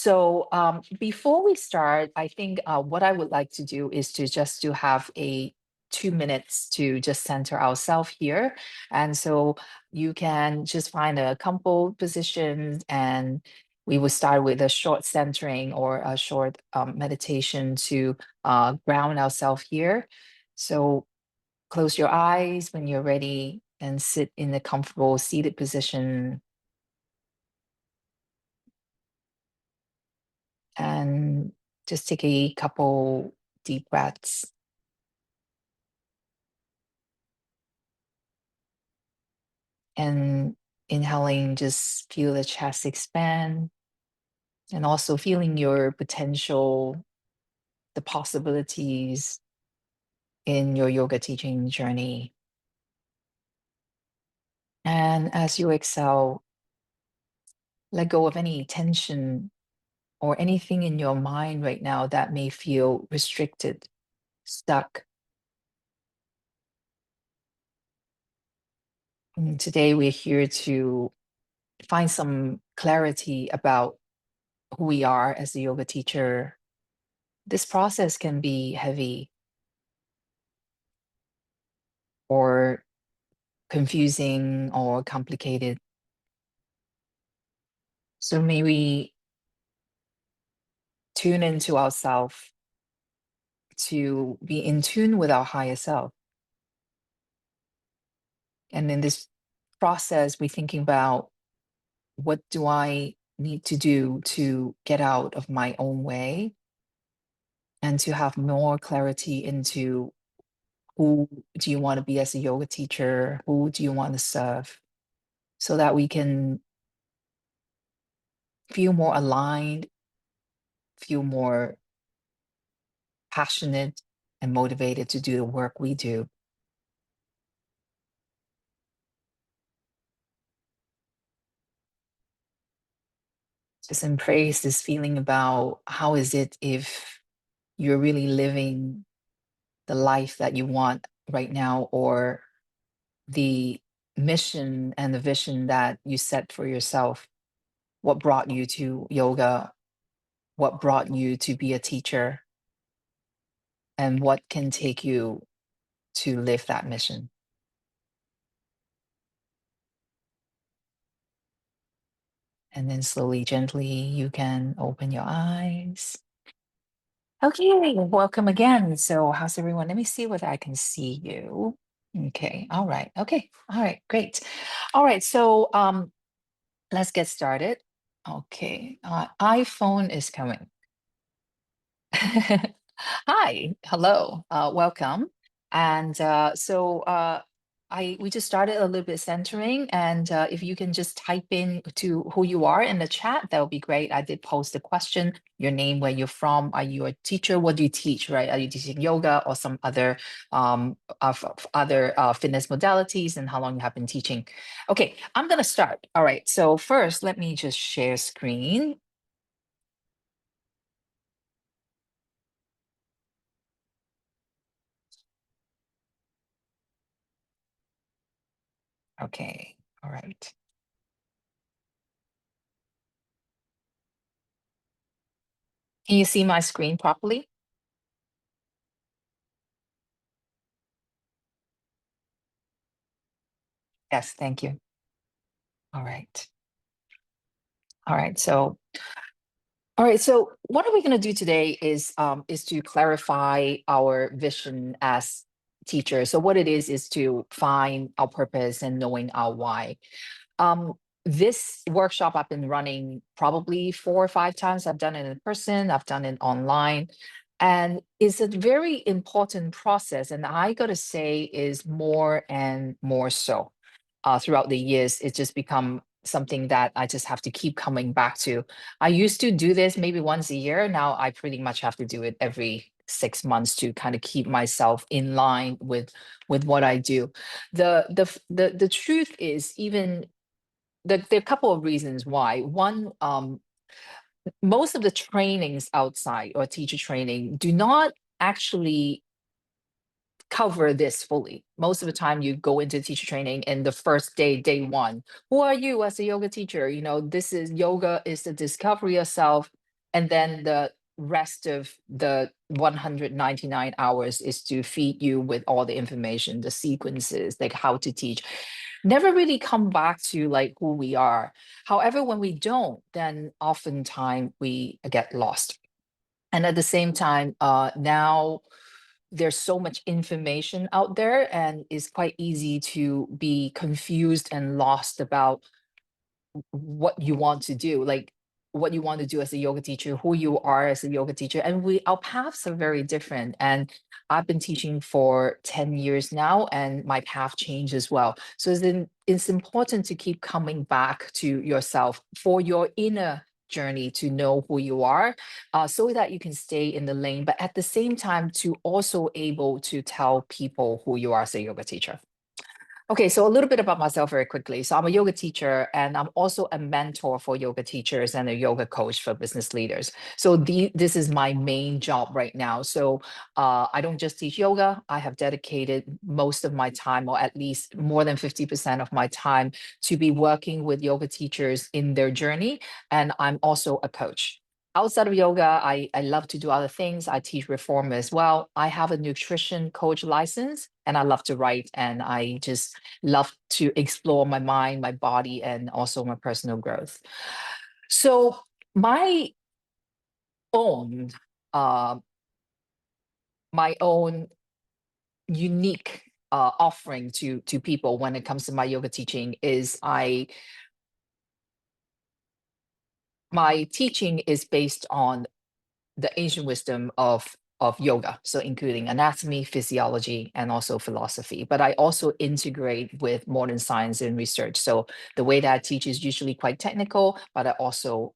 So before we start, I think what I would like to do is to have a 2 minutes to just center ourselves here. And so you can just find a comfortable position and we will start with a short centering or a short meditation to ground ourselves here. So close your eyes when you're ready and sit in a comfortable seated position and just take a couple deep breaths and inhaling, just feel the chest expand and also feeling your potential, the possibilities in your yoga teaching journey. And as you exhale, let go of any tension or anything in your mind right now that may feel restricted, stuck. And today, we're here to find some clarity about who we are as a yoga teacher. This process can be heavy or confusing or complicated. So may we tune into ourselves to be in tune with our higher self. And in this process, we're thinking about what do I need to do to get out of my own way and to have more clarity into who do you want to be as a yoga teacher? Who do you want to serve? So that we can feel more aligned, feel more passionate and motivated to do the work we do. Just embrace this feeling about how is it if you're really living the life that you want right now, or the mission and the vision that you set for yourself. What brought you to yoga? What brought you to be a teacher? And what can take you to live that mission? And then slowly, gently, you can open your eyes. Okay, welcome again. So, how's everyone? Let me see whether I can see you. Okay, all right. Okay, all right, great. All right, so let's get started. Okay, iPhone is coming. Hi, hello, welcome. And I we just started a little bit centering, and if you can just type in to who you are in the chat, that would be great. I did post a question, your name, where you're from. Are you a teacher? What do you teach? Right? Are you teaching yoga or some other other fitness modalities, and how long you have been teaching? Okay, I'm gonna start. All right. So first, let me just share screen. Okay. All right. Can you see my screen properly? Yes, thank you. All right. All right. So what are we going to do today is to clarify our vision as teachers. So what it is to find our purpose and knowing our why. Um, this workshop I've been running probably 4 or 5 times. I've done it in person, I've done it online, and it's a very important process. And I got to say, is more and more so throughout the years. It's just become something that I just have to keep coming back to. I used to do this maybe once a year. Now I pretty much have to do it every 6 months to kind of keep myself in line with what I do. The truth is, even there are a couple of reasons why. One, most of the trainings outside or teacher training do not actually cover this fully. Most of the time, you go into teacher training and the first day, day one, who are you as a yoga teacher? You know, this is yoga is the discovery of self. And then the rest of the 199 hours is to feed you with all the information, the sequences, like how to teach. Never really come back to like who we are. However, when we don't, then oftentimes we get lost. And at the same time, now there's so much information out there, and it's quite easy to be confused and lost about what you want to do, like what you want to do as a yoga teacher, who you are as a yoga teacher. And our paths are very different. And I've been teaching for 10 years now, and my path changed as well. So it's important to keep coming back to yourself for your inner journey, to know who you are, so that you can stay in the lane, but at the same time to also able to tell people who you are as a yoga teacher. Okay, so a little bit about myself very quickly. So I'm a yoga teacher, and I'm also a mentor for yoga teachers and a yoga coach for business leaders. So this is my main job right now. So I don't just teach yoga. I have dedicated most of my time, or at least more than 50% of my time, to be working with yoga teachers in their journey. And I'm also a coach. Outside of yoga, I love to do other things. I teach reform as well. I have a nutrition coach license, and I love to write, and I just love to explore my mind, my body, and also my personal growth. So my own, uh, my own unique offering to people when it comes to my yoga teaching is my teaching is based on the ancient wisdom of yoga, so including anatomy, physiology, and also philosophy. But I also integrate with modern science and research. So the way that I teach is usually quite technical, but I also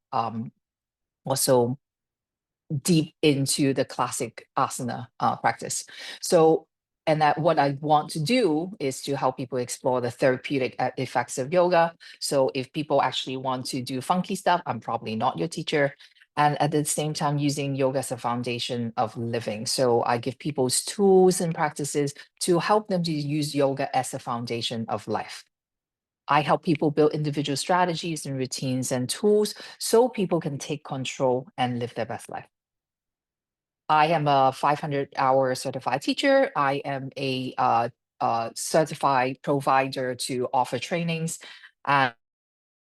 deep into the classic asana practice. So, and that what I want to do is to help people explore the therapeutic effects of yoga. So if people actually want to do funky stuff, I'm probably not your teacher. And at the same time, using yoga as a foundation of living. So I give people tools and practices to help them to use yoga as a foundation of life. I help people build individual strategies and routines and tools so people can take control and live their best life. I am a 500-hour certified teacher. I am a certified provider to offer trainings.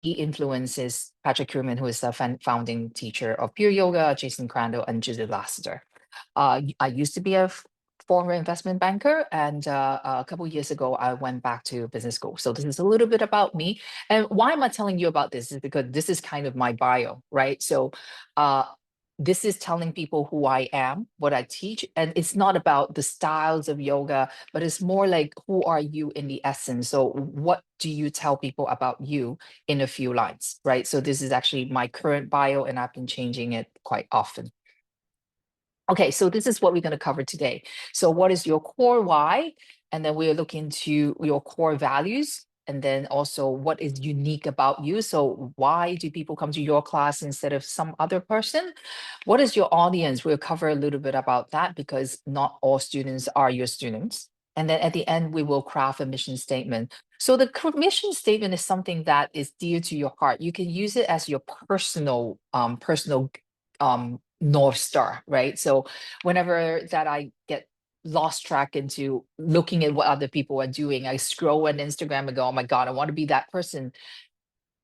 He influences Patrick Kuhlman, who is the founding teacher of Pure Yoga, Jason Crandall, and Judith Lassiter. I used to be a former investment banker, and a couple of years ago, I went back to business school. So this is a little bit about me. And why am I telling you about this? Is because this is kind of my bio, right? So uh, this is telling people who I am, what I teach, and it's not about the styles of yoga, but it's more like who are you in the essence. So what do you tell people about you in a few lines, right? So this is actually my current bio, and I've been changing it quite often. Okay, so this is what we're going to cover today. So what is your core why? And then we'll look into your core values, and then also what is unique about you. So why do people come to your class instead of some other person? What is your audience? We'll cover a little bit about that, because not all students are your students. And then at the end, we will craft a mission statement. So the mission statement is something that is dear to your heart. You can use it as your personal North Star, right? So whenever that I get lost track into looking at what other people are doing, I scroll on Instagram and go, oh my God, I want to be that person.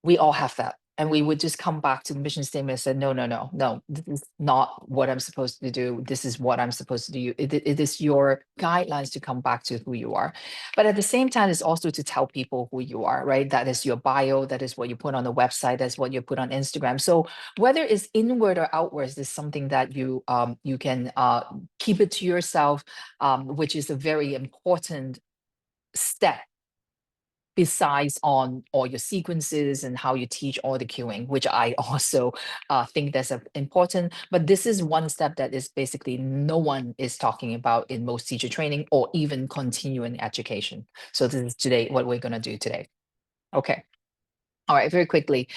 We all have that. And we would just come back to the mission statement and say, no, no, no, no, this is not what I'm supposed to do. This is what I'm supposed to do. It is your guidelines to come back to who you are. But at the same time, it's also to tell people who you are, right? That is your bio. That is what you put on the website. That's what you put on Instagram. So whether it's inward or outwards, is something that you can keep it to yourself, which is a very important step besides on all your sequences and how you teach all the cueing, which I also think that's important. But this is one step that is basically no one is talking about in most teacher training or even continuing education. So this is today what we're going to do today. Okay. All right, very quickly.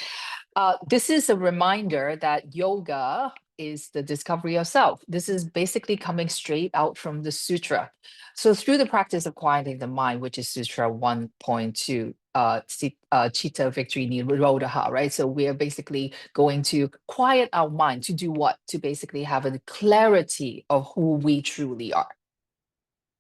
This is a reminder that yoga is the discovery of self. This is basically coming straight out from the sutra. So through the practice of quieting the mind, which is Sutra 1.2, Chitta Victory Nirodha, right? So we're basically going to quiet our mind to do what? To basically have a clarity of who we truly are.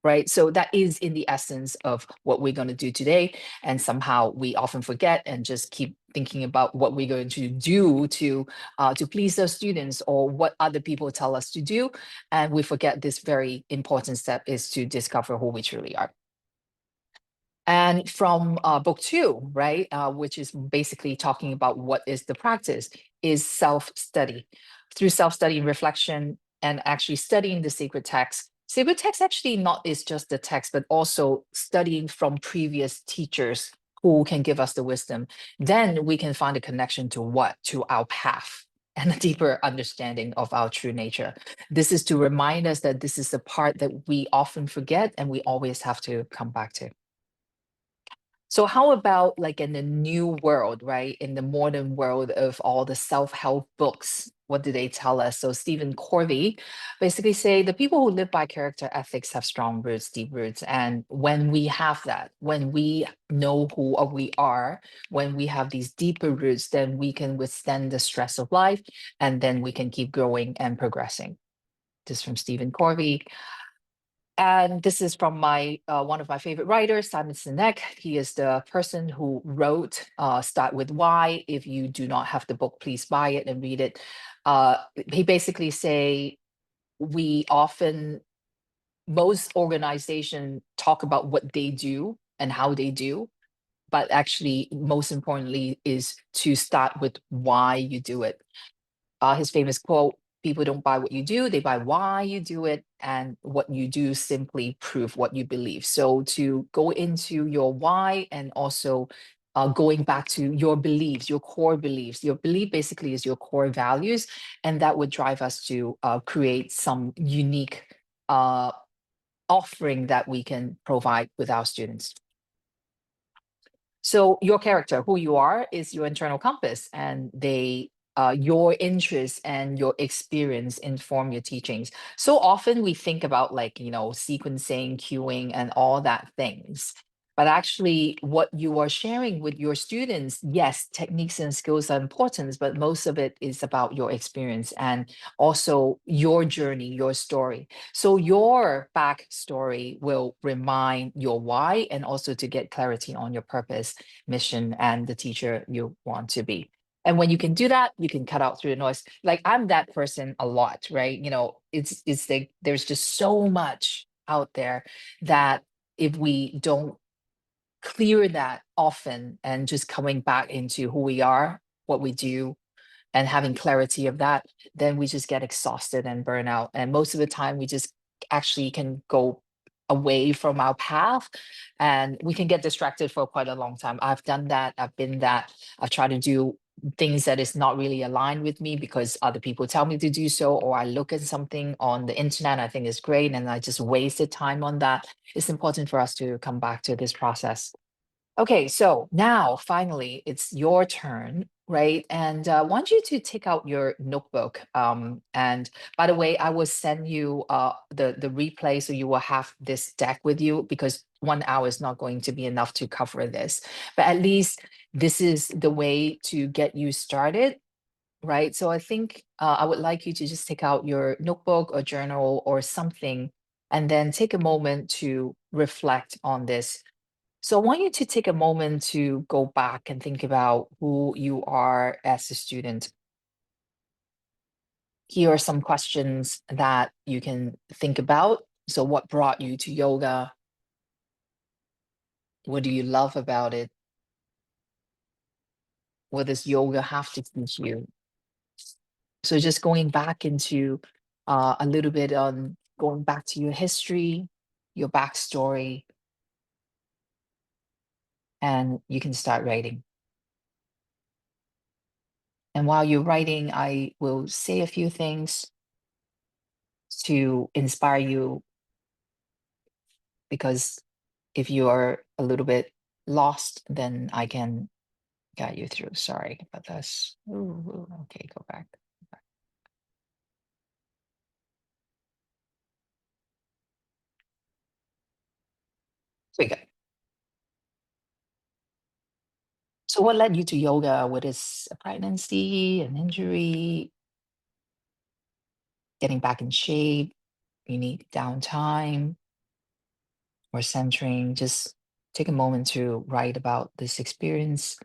Right. So that is in the essence of what we're going to do today. And somehow we often forget and just keep thinking about what we're going to do to please those students or what other people tell us to do. And we forget this very important step is to discover who we truly are. And from book two, right, which is basically talking about what is the practice, is self-study. Through self-study and reflection and actually studying the sacred text. Sacred text actually not is just the text, but also studying from previous teachers who can give us the wisdom. Then we can find a connection to what? To our path and a deeper understanding of our true nature. This is to remind us that this is the part that we often forget and we always have to come back to. So how about like in the new world, right? In the modern world of all the self-help books, what do they tell us? So Stephen Covey basically say the people who live by character ethics have strong roots, deep roots. And when we have that, when we know who we are, when we have these deeper roots, then we can withstand the stress of life and then we can keep growing and progressing. This is from Stephen Covey. And this is from my one of my favorite writers, Simon Sinek. He is the person who wrote Start With Why. If you do not have the book, please buy it and read it. He basically say we often, most organizations talk about what they do and how they do, but actually most importantly is to start with why you do it. His famous quote, people don't buy what you do, they buy why you do it, and what you do simply prove what you believe. So to go into your why and also going back to your beliefs, your core beliefs. Your belief basically is your core values, and that would drive us to create some unique offering that we can provide with our students. So your character, who you are, is your internal compass, and your interests and your experience inform your teachings. So often we think about like sequencing, queuing, and all that things. But actually, what you are sharing with your students, yes, techniques and skills are important, but most of it is about your experience and also your journey, your story. So your backstory will remind your why and also to get clarity on your purpose, mission, and the teacher you want to be. And when you can do that, you can cut out through the noise. Like I'm that person a lot, right? It's like there's just so much out there that if we don't clear that often and just coming back into who we are, what we do, and having clarity of that, then we just get exhausted and burn out. And most of the time, we just actually can go away from our path and we can get distracted for quite a long time. I've done that. I've been that. I've tried to do things that is not really aligned with me because other people tell me to do so, or I look at something on the internet I think is great and I just wasted time on that. It's important for us to come back to this process. Okay, so now finally it's your turn, right? And I want you to take out your notebook. And by the way, I will send you the replay so you will have this deck with you because 1 hour is not going to be enough to cover this. But at least this is the way to get you started, right? So I think I would like you to just take out your notebook or journal or something and then take a moment to reflect on this. So I want you to take a moment to go back and think about who you are as a student. Here are some questions that you can think about. So what brought you to yoga? What do you love about it? What does yoga have to teach you? So just going back into a little bit on going back to your history, your backstory, and you can start writing. And while you're writing, I will say a few things to inspire you because if you are a little bit lost, then I can guide you through. Sorry about this. Ooh, okay, go back. Here we go. So what led you to yoga? What is a pregnancy, an injury, getting back in shape? You need downtime or centering? Just take a moment to write about this experience.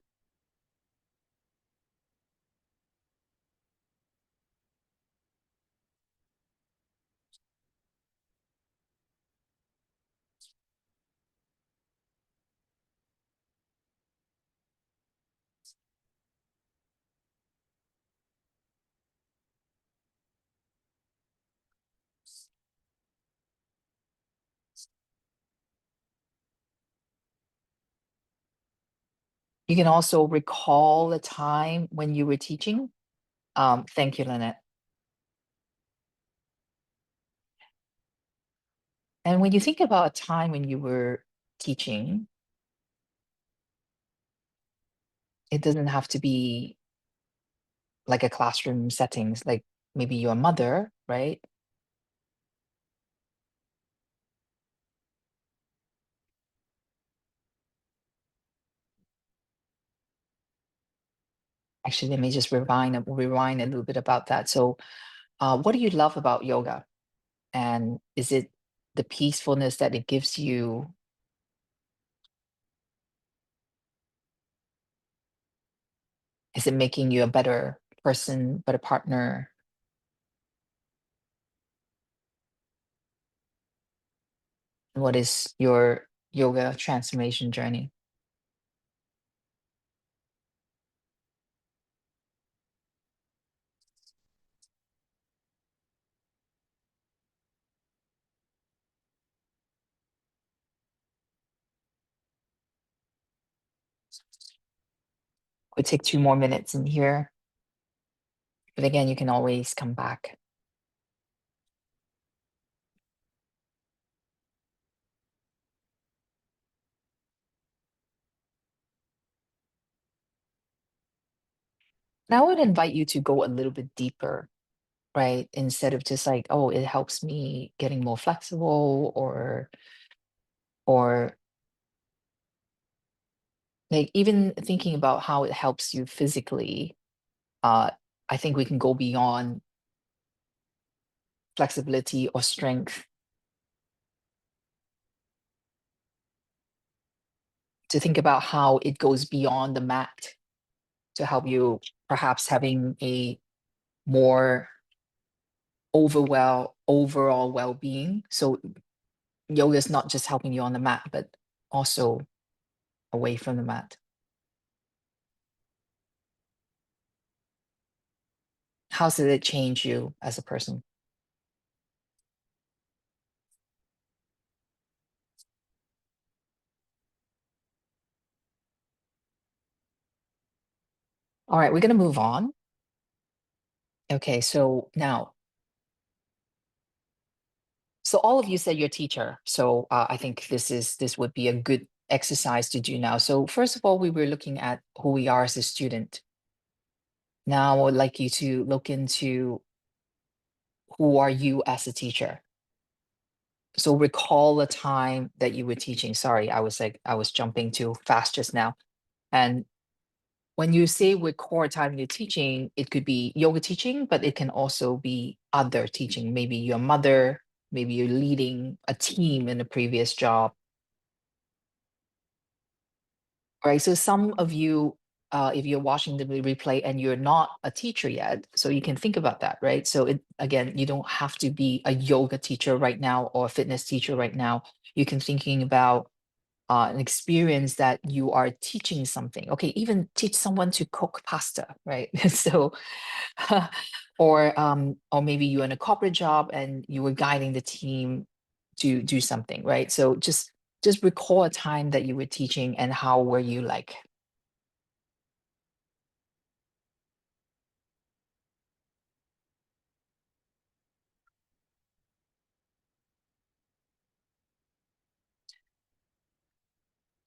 You can also recall the time when you were teaching. Thank you, Lynette. And when you think about a time when you were teaching, it doesn't have to be like a classroom settings, like maybe your mother, right? Actually, let me just rewind a little bit about that. So, what do you love about yoga? And is it the peacefulness that it gives you? Is it making you a better person, better partner? What is your yoga transformation journey? We take 2 more minutes in here, but again, you can always come back. And I would invite you to go a little bit deeper, right? Instead of just like, oh, it helps me getting more flexible or like even thinking about how it helps you physically. uh I think we can go beyond flexibility or strength to think about how it goes beyond the mat to help you perhaps having a more overall well-being. So yoga is not just helping you on the mat but also away from the mat. How did it change you as a person? All right, we're going to move on. Okay, so now, so all of you said you're a teacher. So I think this would be a good exercise to do now. So first of all, we were looking at who we are as a student. Now I would like you to look into who are you as a teacher. So recall the time that you were teaching. Sorry, I was jumping too fast just now. And when you say record time you're teaching, it could be yoga teaching, but it can also be other teaching. Maybe your mother, maybe you're leading a team in a previous job, right? So some of you, if you're watching the replay and you're not a teacher yet, so you can think about that, right? So it again, you don't have to be a yoga teacher right now or a fitness teacher right now. You can thinking about an experience that you are teaching something. Okay, even teach someone to cook pasta, right? So, or maybe you're in a corporate job and you were guiding the team to do something, right? So just recall a time that you were teaching and how were you like.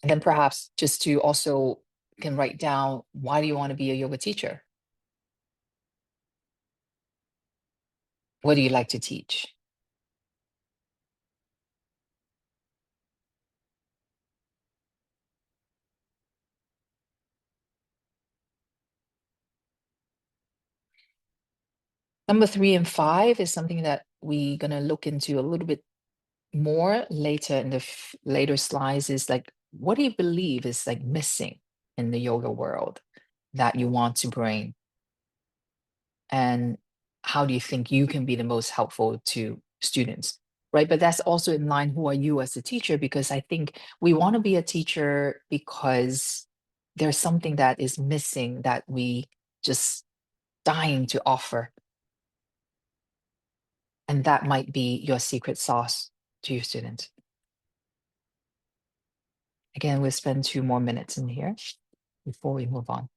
And then perhaps just to also can write down why do you want to be a yoga teacher? What do you like to teach? Number 3 and 5 is something that we're gonna look into a little bit more later in the later slides. Is like, what do you believe is like missing in the yoga world that you want to bring? And how do you think you can be the most helpful to students? Right. But that's also in line, who are you as a teacher? Because I think we want to be a teacher because there's something that is missing that we just dying to offer. And that might be your secret sauce to your students. Again, we'll spend 2 more minutes in here before we move on.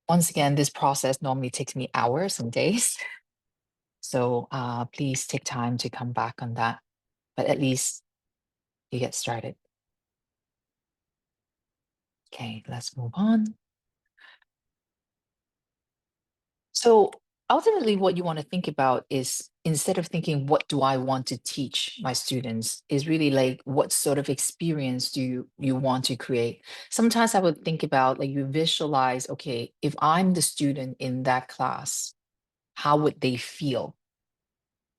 Once again, this process normally takes me hours and days. So please take time to come back on that. But at least you get started. Okay, let's move on. So ultimately, what you want to think about is, instead of thinking, what do I want to teach my students, is really like, what sort of experience do you want to create? Sometimes I would think about, like, you visualize, okay, if I'm the student in that class, how would they feel?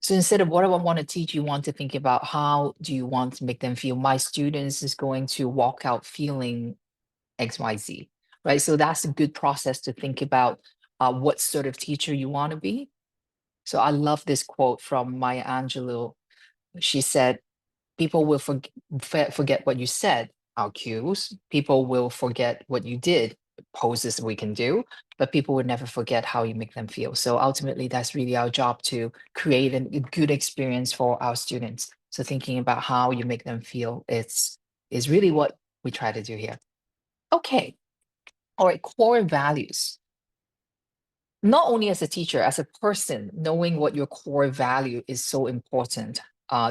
So instead of what do I want to teach, you want to think about, how do you want to make them feel? My students is going to walk out feeling XYZ, right? So that's a good process to think about what sort of teacher you want to be. So I love this quote from Maya Angelou. She said, people will forget what you said, our cues. People will forget what you did, poses we can do, but people would never forget how you make them feel. So ultimately, that's really our job, to create a good experience for our students. So thinking about how you make them feel, is really what we try to do here. Okay. All right, core values. Not only as a teacher, as a person, knowing what your core value is so important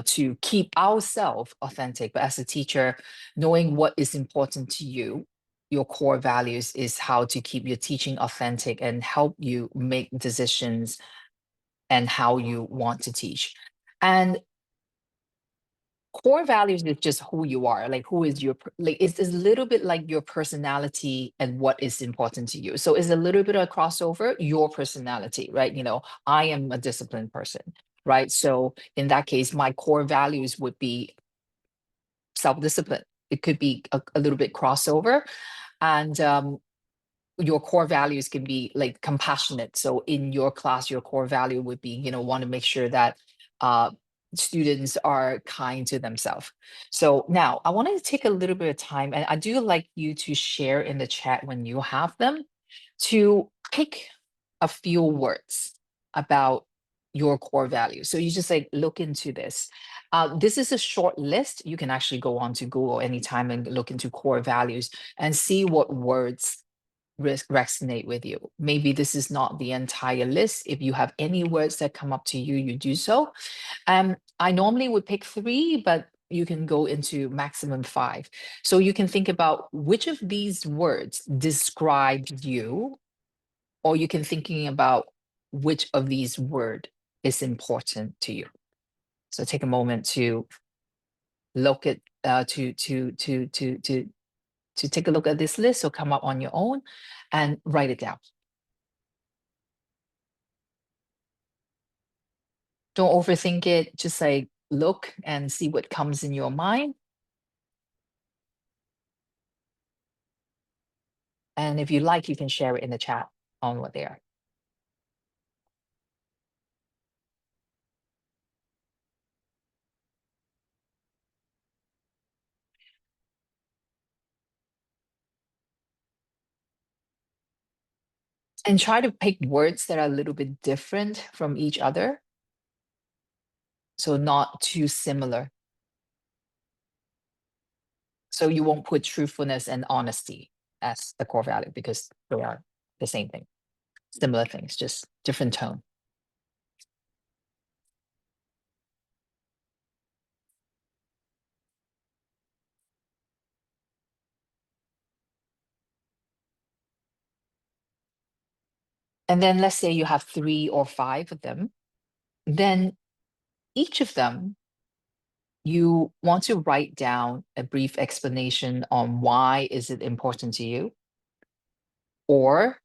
to keep ourselves authentic. But as a teacher, knowing what is important to you, your core values, is how to keep your teaching authentic and help you make decisions and how you want to teach. And core values is just who you are, like, who is your like, it's a little bit like your personality and what is important to you. So it's a little bit of crossover, your personality, right? I am a disciplined person, right? So in that case, my core values would be self-discipline. It could be a little bit crossover. And your core values can be like compassionate. So in your class, your core value would be, want to make sure that uh, students are kind to themselves. So now I wanted to take a little bit of time, and I do like you to share in the chat when you have them, to pick a few words about your core values. So you just like look into this. This is a short list. You can actually go on to Google anytime and look into core values and see what words resonate with you. Maybe this is not the entire list. If you have any words that come up to you, you do so. I normally would pick 3, but you can go into maximum 5. So you can think about which of these words describe you, or you can thinking about which of these word is important to you. So take a moment to look at to take a look at this list, or come up on your own and write it down. Don't overthink it. Just like look and see what comes in your mind. And if you like, you can share it in the chat on what they are. And try to pick words that are a little bit different from each other. So not too similar. So you won't put truthfulness and honesty as the core value because they are the same thing, similar things, just different tone. And then let's say you have 3 or 5 of them, then each of them, you want to write down a brief explanation on why is it important to you, or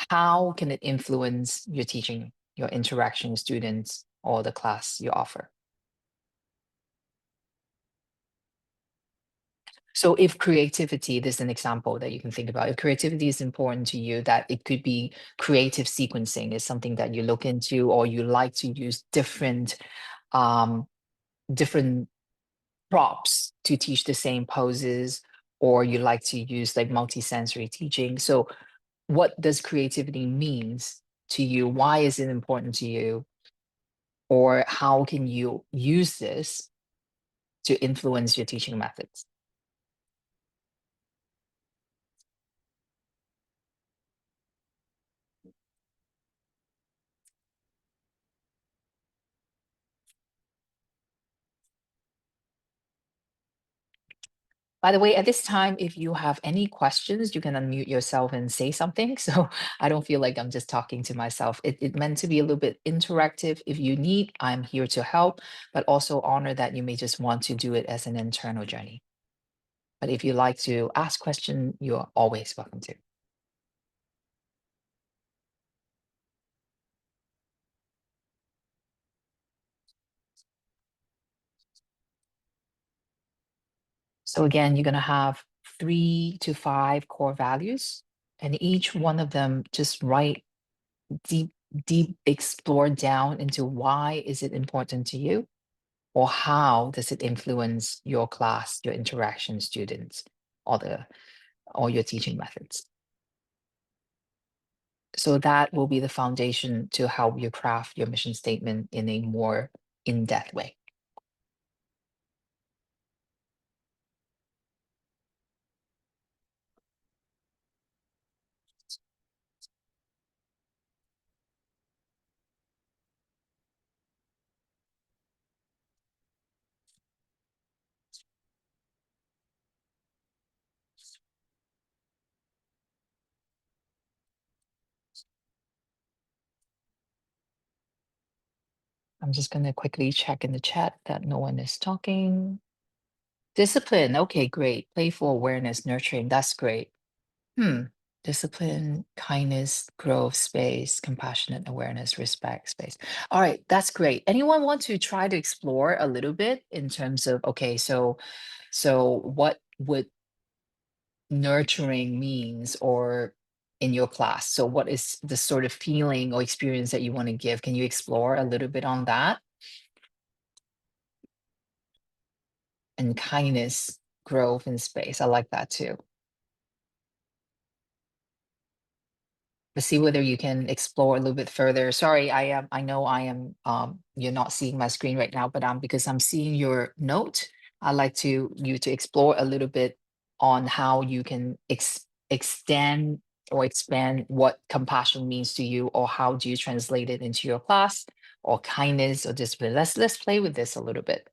how can it influence your teaching, your interaction with students, or the class you offer. So if creativity, there's an example that you can think about. If creativity is important to you, that it could be creative sequencing is something that you look into, or you like to use um, different props to teach the same poses, or you like to use like multisensory teaching. So what does creativity means to you? Why is it important to you? Or how can you use this to influence your teaching methods? By the way, at this time, if you have any questions, you can unmute yourself and say something. So I don't feel like I'm just talking to myself. It meant to be a little bit interactive. If you need, I'm here to help, but also honor that you may just want to do it as an internal journey. But if you like to ask question, you're always welcome to. So again, you're going to have 3 to 5 core values, and each one of them just write deep, deep explore down into why is it important to you, or how does it influence your class, your interaction students, or your teaching methods. So that will be the foundation to help you craft your mission statement in a more in-depth way. I'm just going to quickly check in the chat that no one is talking. Discipline. Okay, great. Playful awareness, nurturing. That's great. Discipline, kindness, growth, space, compassionate awareness, respect, space. All right, that's great. Anyone want to try to explore a little bit in terms of, okay, so what would nurturing means or in your class? So what is the sort of feeling or experience that you want to give? Can you explore a little bit on that? And kindness, growth, and space. I like that too. Let's see whether you can explore a little bit further. Sorry, I know I am you're not seeing my screen right now, but because I'm seeing your note, I'd like you to explore a little bit on how you can extend or expand what compassion means to you, or how do you translate it into your class, or kindness or discipline. Let's play with this a little bit.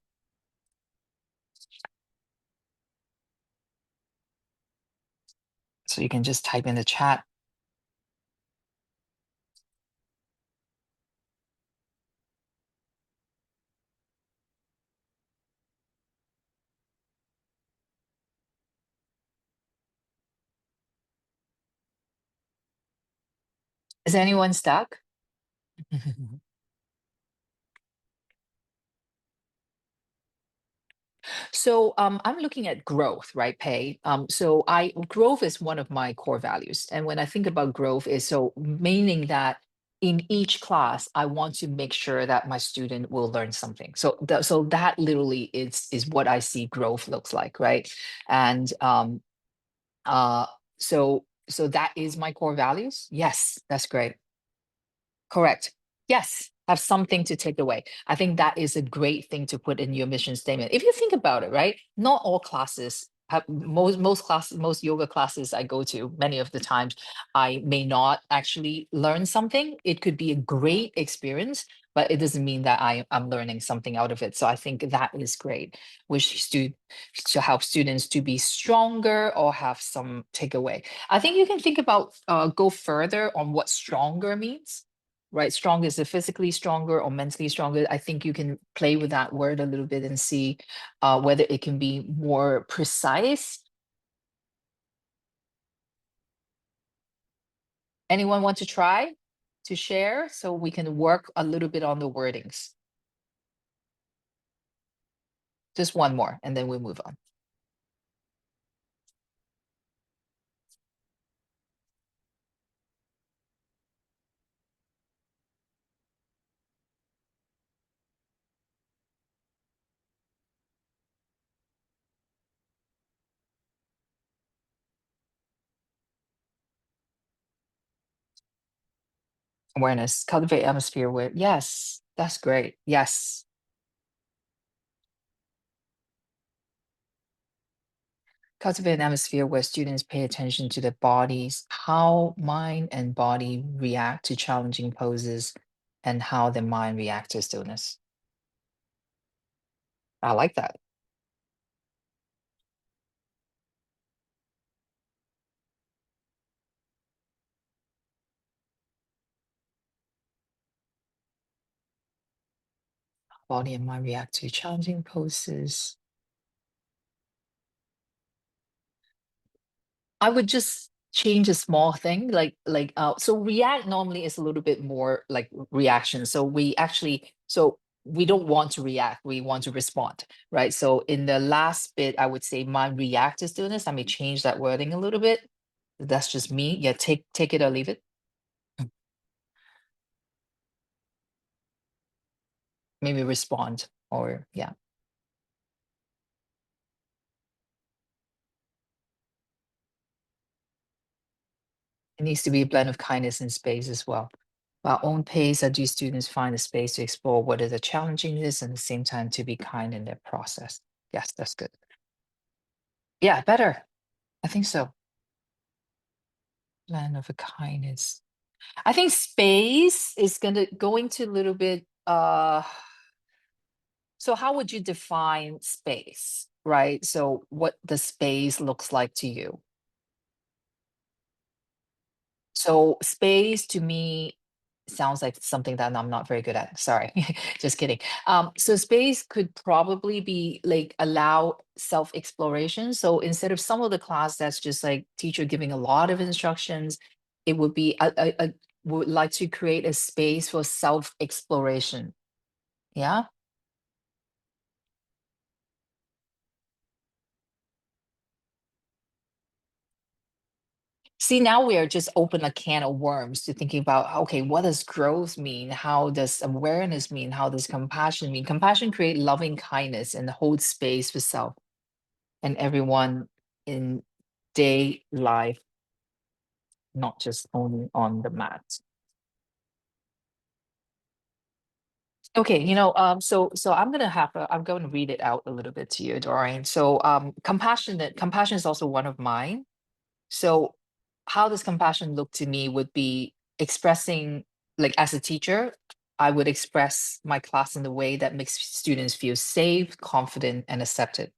So you can just type in the chat. Is anyone stuck? So I'm looking at growth, right, Pei? So I growth is one of my core values. And when I think about growth is so meaning that in each class, I want to make sure that my student will learn something. So that literally is what I see growth looks like, right? And uh so that is my core values. Yes, that's great. Correct. Yes, have something to take away. I think that is a great thing to put in your mission statement. If you think about it, right? Not all classes most yoga classes I go to, many of the times I may not actually learn something. It could be a great experience, but it doesn't mean that I'm learning something out of it. So I think that is great, which to help students to be stronger or have some takeaway. I think you can think about go further on what stronger means, right? Strong, is it physically stronger or mentally stronger? I think you can play with that word a little bit and see whether it can be more precise. Anyone want to try to share so we can work a little bit on the wordings? Just one more, and then we move on. Awareness, cultivate atmosphere where, yes, that's great. Yes. Cultivate an atmosphere where students pay attention to their bodies, how mind and body react to challenging poses, and how the mind reacts to stillness. I like that. Body and mind react to challenging poses. I would just change a small thing, so react normally is a little bit more like reaction. So we don't want to react, we want to respond, right? So in the last bit, I would say mind react to stillness. I may change that wording a little bit. That's just me. Yeah, take it or leave it. Maybe respond or yeah. It needs to be a blend of kindness and space as well. Our own pace, our do students find a space to explore what are the challenges and at the same time to be kind in their process. Yes, that's good. Yeah, better. I think so. Blend of a kindness. I think space is going to a little bit so how would you define space, right? So what the space looks like to you. So space to me sounds like something that I'm not very good at. Sorry, just kidding. So space could probably be like allow self-exploration. So instead of some of the class that's just like teacher giving a lot of instructions, it would be would like to create a space for self-exploration. Yeah. See, now we are just open a can of worms to thinking about, okay, what does growth mean? How does awareness mean? How does compassion mean? Compassion create loving kindness and hold space for self and everyone in day life, not just only on the mat. Okay, so I'm going to read it out a little bit to you, Doreen. So compassion is also one of mine. So how does compassion look to me would be expressing, like as a teacher, I would express my class in the way that makes students feel safe, confident, and accepted.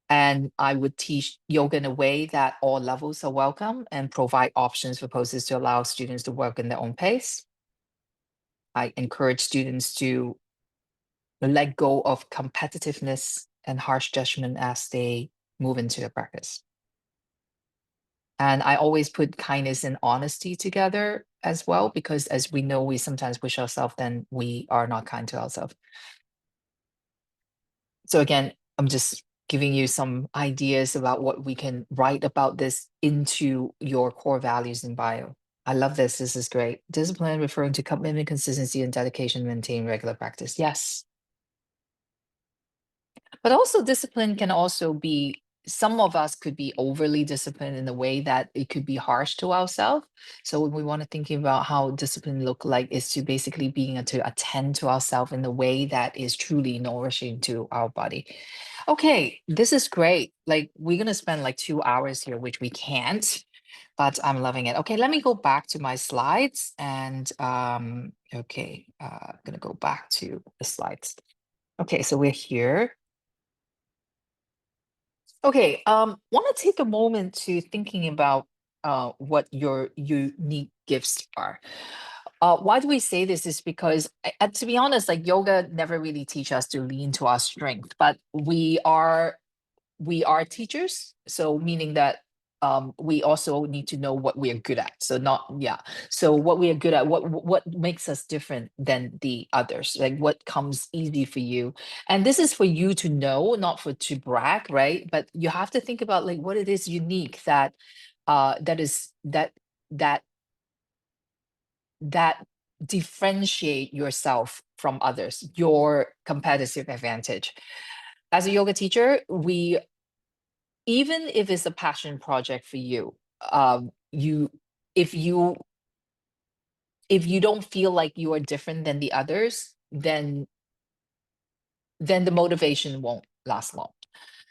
And I would teach yoga in a way that all levels are welcome and provide options for poses to allow students to work in their own pace. I encourage students to let go of competitiveness and harsh judgment as they move into the practice. And I always put kindness and honesty together as well, because as we know, we sometimes push ourselves, then we are not kind to ourselves. So again, I'm just giving you some ideas about what we can write about this into your core values in bio. I love this. This is great. Discipline referring to commitment, consistency, and dedication to maintain regular practice. Yes. But also discipline can also be some of us could be overly disciplined in a way that it could be harsh to ourselves. So when we want to thinking about how discipline look like is to basically being to attend to ourselves in a way that is truly nourishing to our body. Okay, this is great. Like we're gonna spend like 2 hours here, which we can't, but I'm loving it. Okay, let me go back to my slides and okay, I'm gonna go back to the slides. Okay, so we're here. Okay, want to take a moment to thinking about what your unique gifts are. Why do we say this is because, to be honest, like yoga never really teach us to lean to our strength, but we are teachers, so meaning that we also need to know what we are good at. So not yeah. So what we are good at, what makes us different than the others, like what comes easy for you. And this is for you to know, not for to brag, right? But you have to think about like what it is unique that that is that that differentiate yourself from others, your competitive advantage. As a yoga teacher, we even if it's a passion project for you, you if you if you don't feel like you are different than the others, then the motivation won't last long.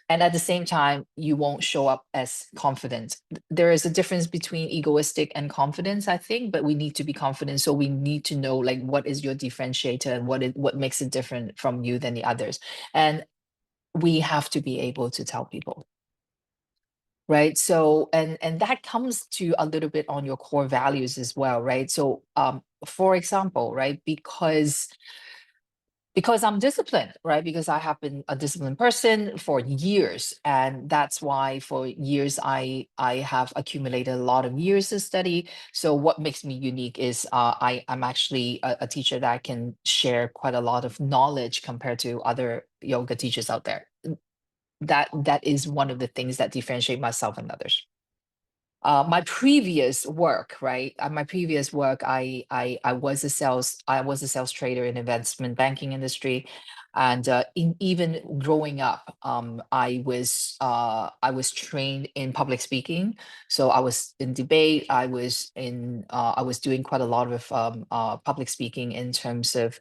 And at the same time, you won't show up as confident. There is a difference between egoistic and confidence, I think, but we need to be confident. So we need to know like what is your differentiator and what makes it different from you than the others. And we have to be able to tell people. Right. So and that comes to a little bit on your core values as well, right? So for example, right, because I'm disciplined, right? Because I have been a disciplined person for years, and that's why for years I have accumulated a lot of years of study. So what makes me unique is I'm actually a teacher that can share quite a lot of knowledge compared to other yoga teachers out there. That is one of the things that differentiate myself and others. My previous work, right? My previous work, I was a sales trader in investment banking industry, and in even growing up, I was trained in public speaking. So I was in debate. I was doing quite a lot of public speaking in terms of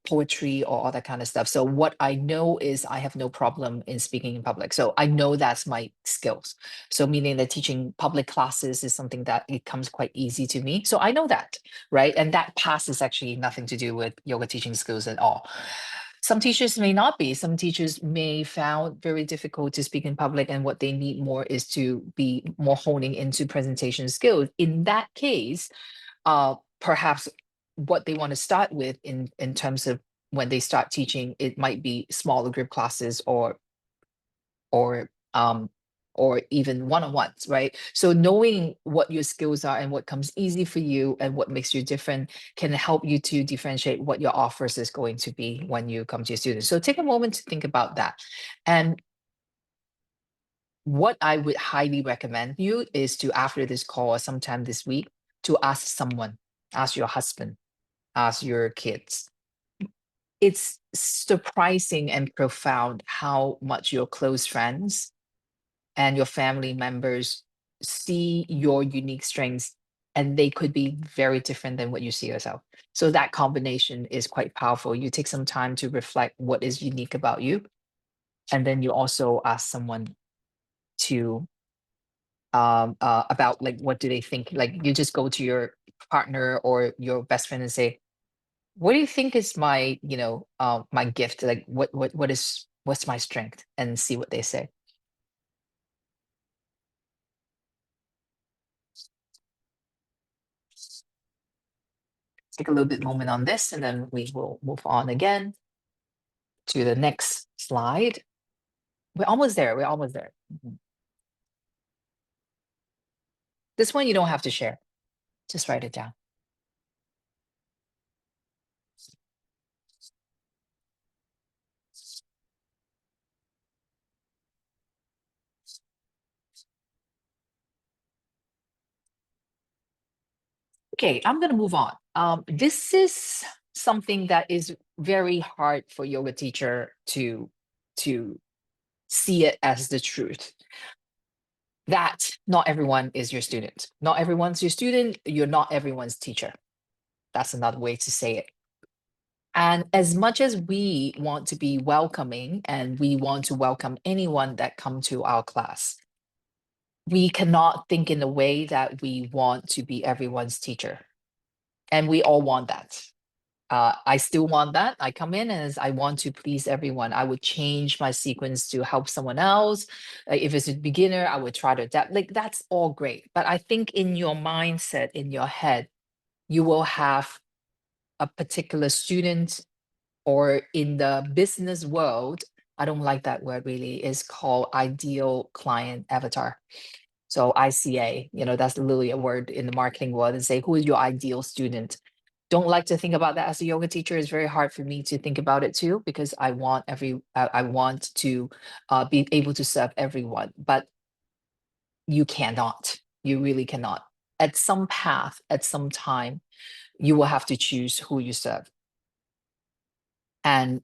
poetry or all that kind of stuff. So what I know is I have no problem in speaking in public. So I know that's my skills. So meaning that teaching public classes is something that it comes quite easy to me. So I know that, right? And that past is actually nothing to do with yoga teaching skills at all. Some teachers may not be. Some teachers may found very difficult to speak in public, and what they need more is to be more honing into presentation skills. In that case, perhaps what they want to start with in terms of when they start teaching, it might be smaller group classes or um or even one-on-ones, right? So knowing what your skills are and what comes easy for you and what makes you different can help you to differentiate what your offers is going to be when you come to your students. So take a moment to think about that. And what I would highly recommend you is to, after this call or sometime this week, to ask someone, ask your husband, ask your kids. It's surprising and profound how much your close friends and your family members see your unique strengths, and they could be very different than what you see yourself. So that combination is quite powerful. You take some time to reflect what is unique about you, and then you also ask someone to about like what do they think. Like you just go to your partner or your best friend and say, what do you think is my my gift, like what's my strength, and see what they say. Take a little bit moment on this, and then we will move on again to the next slide. We're almost there. We're almost there. Mhm. This one you don't have to share. Just write it down. Okay, I'm going to move on. This is something that is very hard for yoga teacher to see it as the truth that not everyone is your student. Not everyone's your student. You're not everyone's teacher. That's another way to say it. And as much as we want to be welcoming and we want to welcome anyone that come to our class, we cannot think in a way that we want to be everyone's teacher. And we all want that. I still want that. I come in as I want to please everyone. I would change my sequence to help someone else. If it's a beginner, I would try to adapt. Like that's all great. But I think in your mindset, in your head, you will have a particular student, or in the business world, I don't like that word really, is called ideal client avatar. So ICA, that's literally a word in the marketing world, and say, who is your ideal student? Don't like to think about that as a yoga teacher. It's very hard for me to think about it too, because I want I want to be able to serve everyone, but you cannot. You really cannot. At some path, at some time, you will have to choose who you serve, and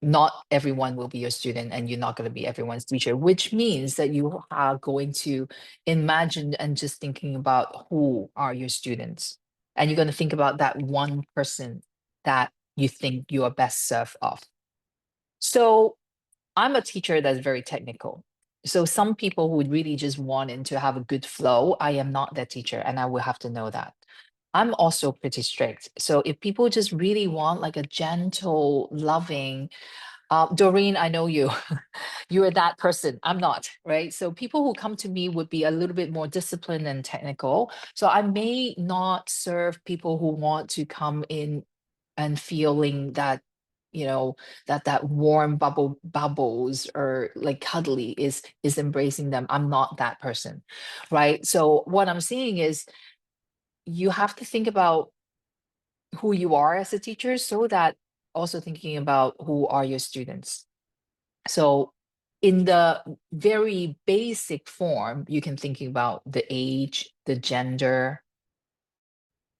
not everyone will be your student, and you're not going to be everyone's teacher, which means that you are going to imagine and just thinking about who are your students. And you're going to think about that one person that you think you are best served of. So I'm a teacher that's very technical. So some people who would really just wanting to have a good flow, I am not that teacher, and I will have to know that. I'm also pretty strict. So if people just really want like a gentle, loving, Doreen, I know you. You're that person. I'm not, right? So people who come to me would be a little bit more disciplined and technical. So I may not serve people who want to come in and feeling that, that warm bubbles or like cuddly is embracing them. I'm not that person, right? So what I'm saying is you have to think about who you are as a teacher, so that also thinking about who are your students. So in the very basic form, you can think about the age, the gender,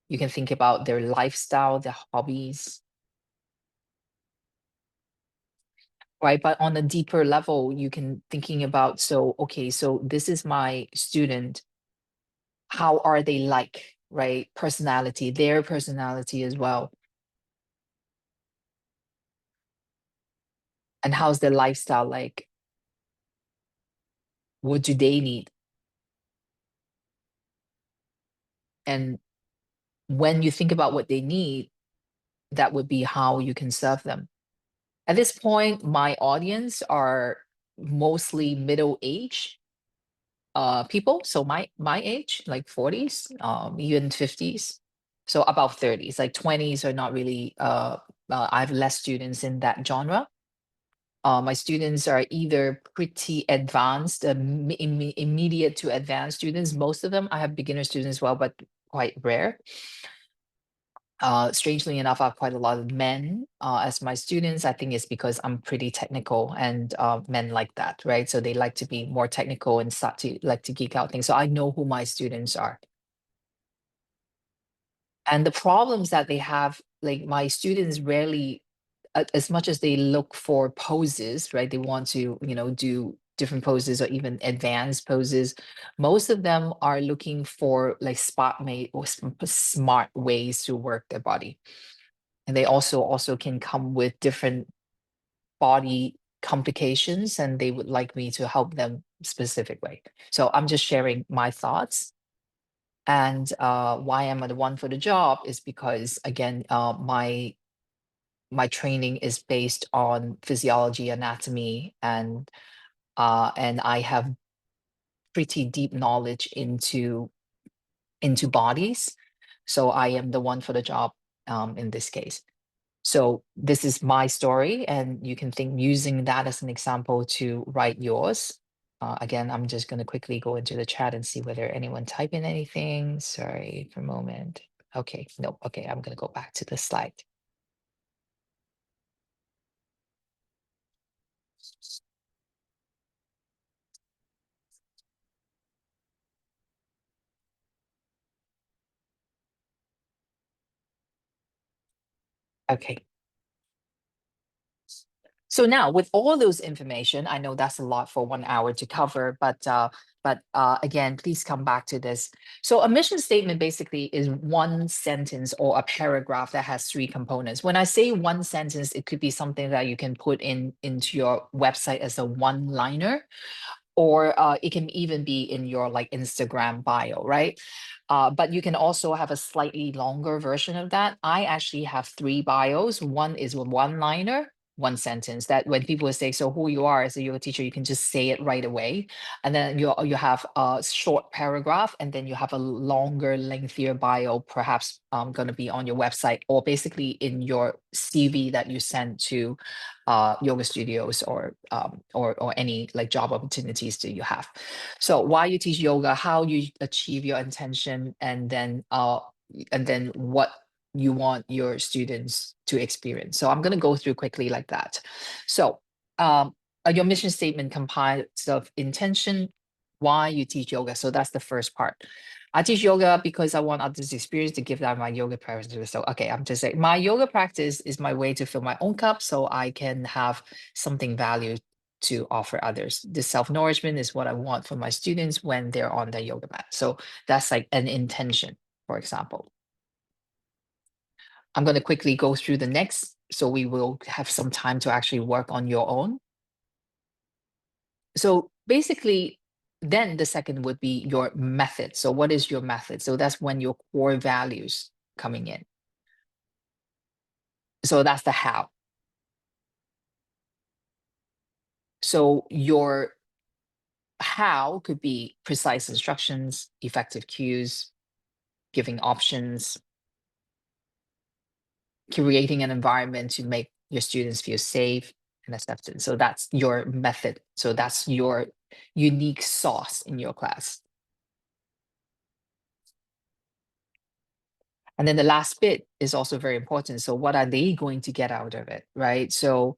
you can think about their lifestyle, their hobbies, right? But on a deeper level, you can thinking about, so, okay, so this is my student. How are they like, right? Personality, their personality as well. And how's their lifestyle like? What do they need? And when you think about what they need, that would be how you can serve them. At this point, my audience are mostly middle age people. So my age, like 40s, even 50s. So about 30s, like 20s are not really I have less students in that genre. My students are either pretty advanced, immediate to advanced students. Most of them, I have beginner students as well, but quite rare. Strangely enough, I have quite a lot of men as my students. I think it's because I'm pretty technical, and men like that, right? So they like to be more technical and start to like to geek out things. So I know who my students are. And the problems that they have, like my students rarely, as much as they look for poses, right? They want to, do different poses or even advanced poses. Most of them are looking for like spot made or smart ways to work their body. And they also can come with different body complications, and they would like me to help them specific way. So I'm just sharing my thoughts. And why am I the one for the job is because, again, my training is based on physiology, anatomy, and I have pretty deep knowledge into bodies. So I am the one for the job in this case. So this is my story, and you can think using that as an example to write yours. Again, I'm just going to quickly go into the chat and see whether anyone type in anything. Sorry for a moment. Okay, no, okay, I'm going to go back to the slide. Okay. So now with all those information, I know that's a lot for 1 hour to cover, but again, please come back to this. So a mission statement basically is one sentence or a paragraph that has three components. When I say one sentence, it could be something that you can put into your website as a one-liner, or it can even be in your like Instagram bio, right? But you can also have a slightly longer version of that. I actually have three bios. One is a one-liner, one sentence, that when people say, so who you are as a yoga teacher, you can just say it right away. And then you have a short paragraph, and then you have a longer, lengthier bio, perhaps going to be on your website, or basically in your CV that you send to yoga studios, or any like job opportunities that you have. So why you teach yoga, how you achieve your intention, and then what you want your students to experience. So I'm going to go through quickly like that. So your mission statement comprises of intention, why you teach yoga. So that's the first part. I teach yoga because I want others to experience to give them my yoga practice. So, okay, I'm just saying my yoga practice is my way to fill my own cup so I can have something value to offer others. This self-nourishment is what I want for my students when they're on the yoga mat. So that's like an intention, for example. I'm going to quickly go through the next, so we will have some time to actually work on your own. So basically, then the second would be your method. So what is your method? So that's when your core values coming in. So that's the how. So your how could be precise instructions, effective cues, giving options, creating an environment to make your students feel safe and accepted. So that's your method. So that's your unique sauce in your class. And then the last bit is also very important. So what are they going to get out of it, right? So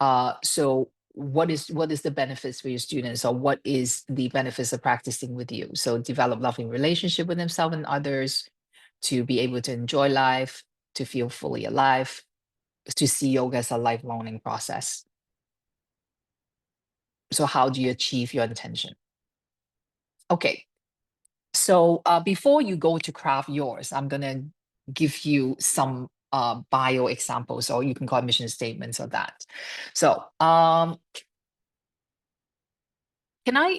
what is the benefits for your students, or what is the benefits of practicing with you? So develop loving relationship with themselves and others, to be able to enjoy life, to feel fully alive, to see yoga as a lifelong process. So how do you achieve your intention? Okay, so before you go to craft yours, I'm gonna give you some bio examples, or you can call it mission statements of that. So can I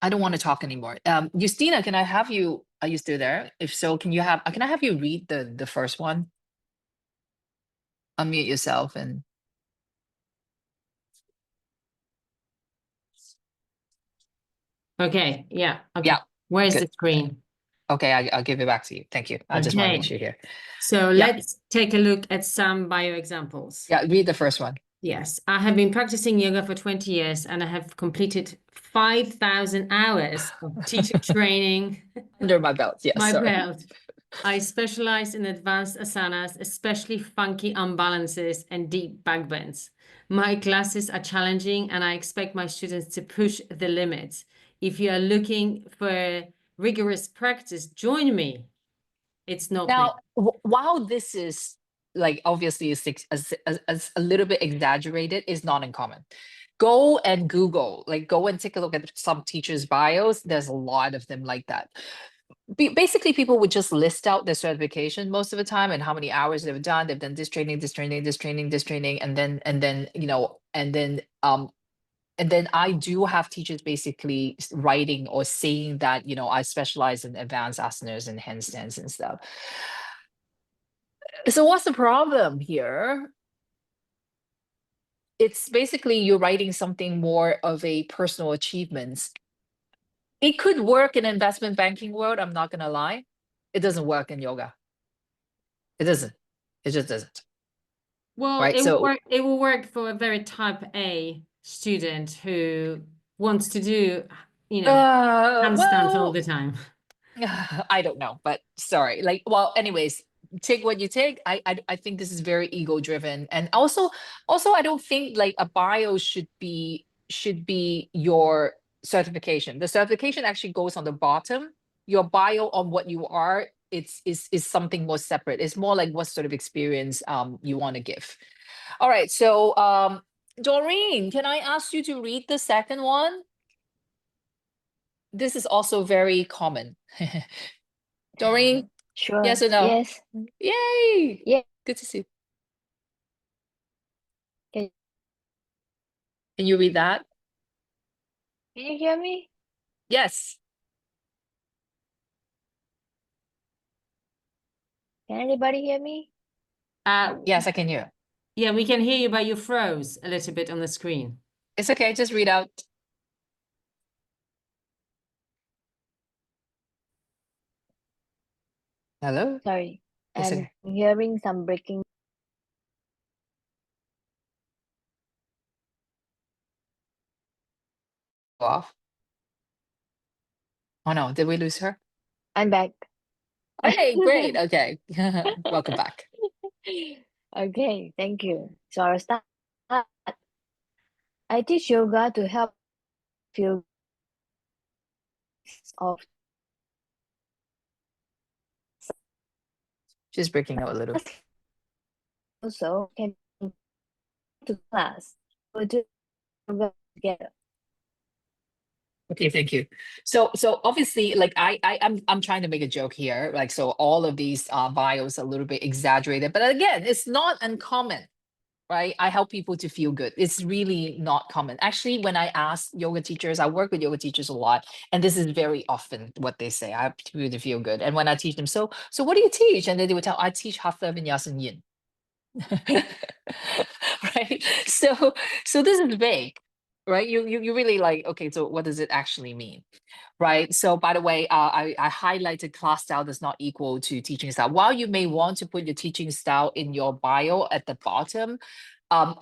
don't want to talk anymore. Justina, can I have you, are you still there? If so, can I have you read the first one? Unmute yourself and. Okay, yeah, okay. Yeah, Where is good. the screen? Okay, I'll give it back to you. Thank you. I just want to make Okay. sure here. So Yeah. let's take a look at some bio examples. Yeah, read the first one. Yes, I have been practicing yoga for 20 years and I have completed 5,000 hours of teacher training. Under my belt, yes, My sorry. belt. I specialize in advanced asanas, especially funky unbalances and deep back bends. My classes are challenging and I expect my students to push the limits. If you are looking for rigorous practice, join me. It's not me. Now, while this is like obviously as a little bit exaggerated, is not uncommon. Go and Google, like go and take a look at some teachers' bios. There's a lot of them like that. Basically, people would just list out their certification most of the time and how many hours they've done. They've done this training, this training, this training, this training, and then and then I do have teachers basically writing or saying that, I specialize in advanced asanas and handstands and stuff. So what's the problem here? It's basically you're writing something more of a personal achievements. It could work in investment banking world, I'm not gonna lie. It doesn't work in yoga. It doesn't. It just doesn't. Well, Right. it will work for a very type A student who wants to do, handstands all the time. I don't know, but sorry. Like, well, anyways, take what you take. I think this is very ego driven, and also I don't think like a bio should be your certification. The certification actually goes on the bottom. Your bio on what you are, is something more separate. It's more like what sort of experience you want to give. All right, so Doreen, can I ask you to read the second one? This is also very common. Doreen, Sure. yes or no? Yes. Yay! Yeah. Good to see you. Can Can you read that? can you hear me? Yes. Can anybody hear me? Yes, I can hear. Yeah, we can hear you, but you froze a little bit on the screen. It's okay. Just read out. Hello? Sorry. It's I'm okay. hearing some breaking. Go off. Oh no, did we lose her? I'm back. Okay, great. Okay. Welcome back. Okay, thank you. So I'll start. I teach yoga to help feel of She's breaking out a little. also can to class. We'll do yoga together. Okay, thank you. So obviously, like I'm trying to make a joke here. Like, so all of these bios are a little bit exaggerated, but again, it's not uncommon, right? I help people to feel good. It's really not common. Actually, when I ask yoga teachers, I work with yoga teachers a lot, and this is very often what they say. I have people to feel good. And when I teach them, so what do you teach? And then they would tell, I teach Hatha Vinyasa and Yin. Right? So this is vague, right? You really like, okay, so what does it actually mean? Right. So by the way, I highlighted class style does not equal to teaching style. While you may want to put your teaching style in your bio at the bottom,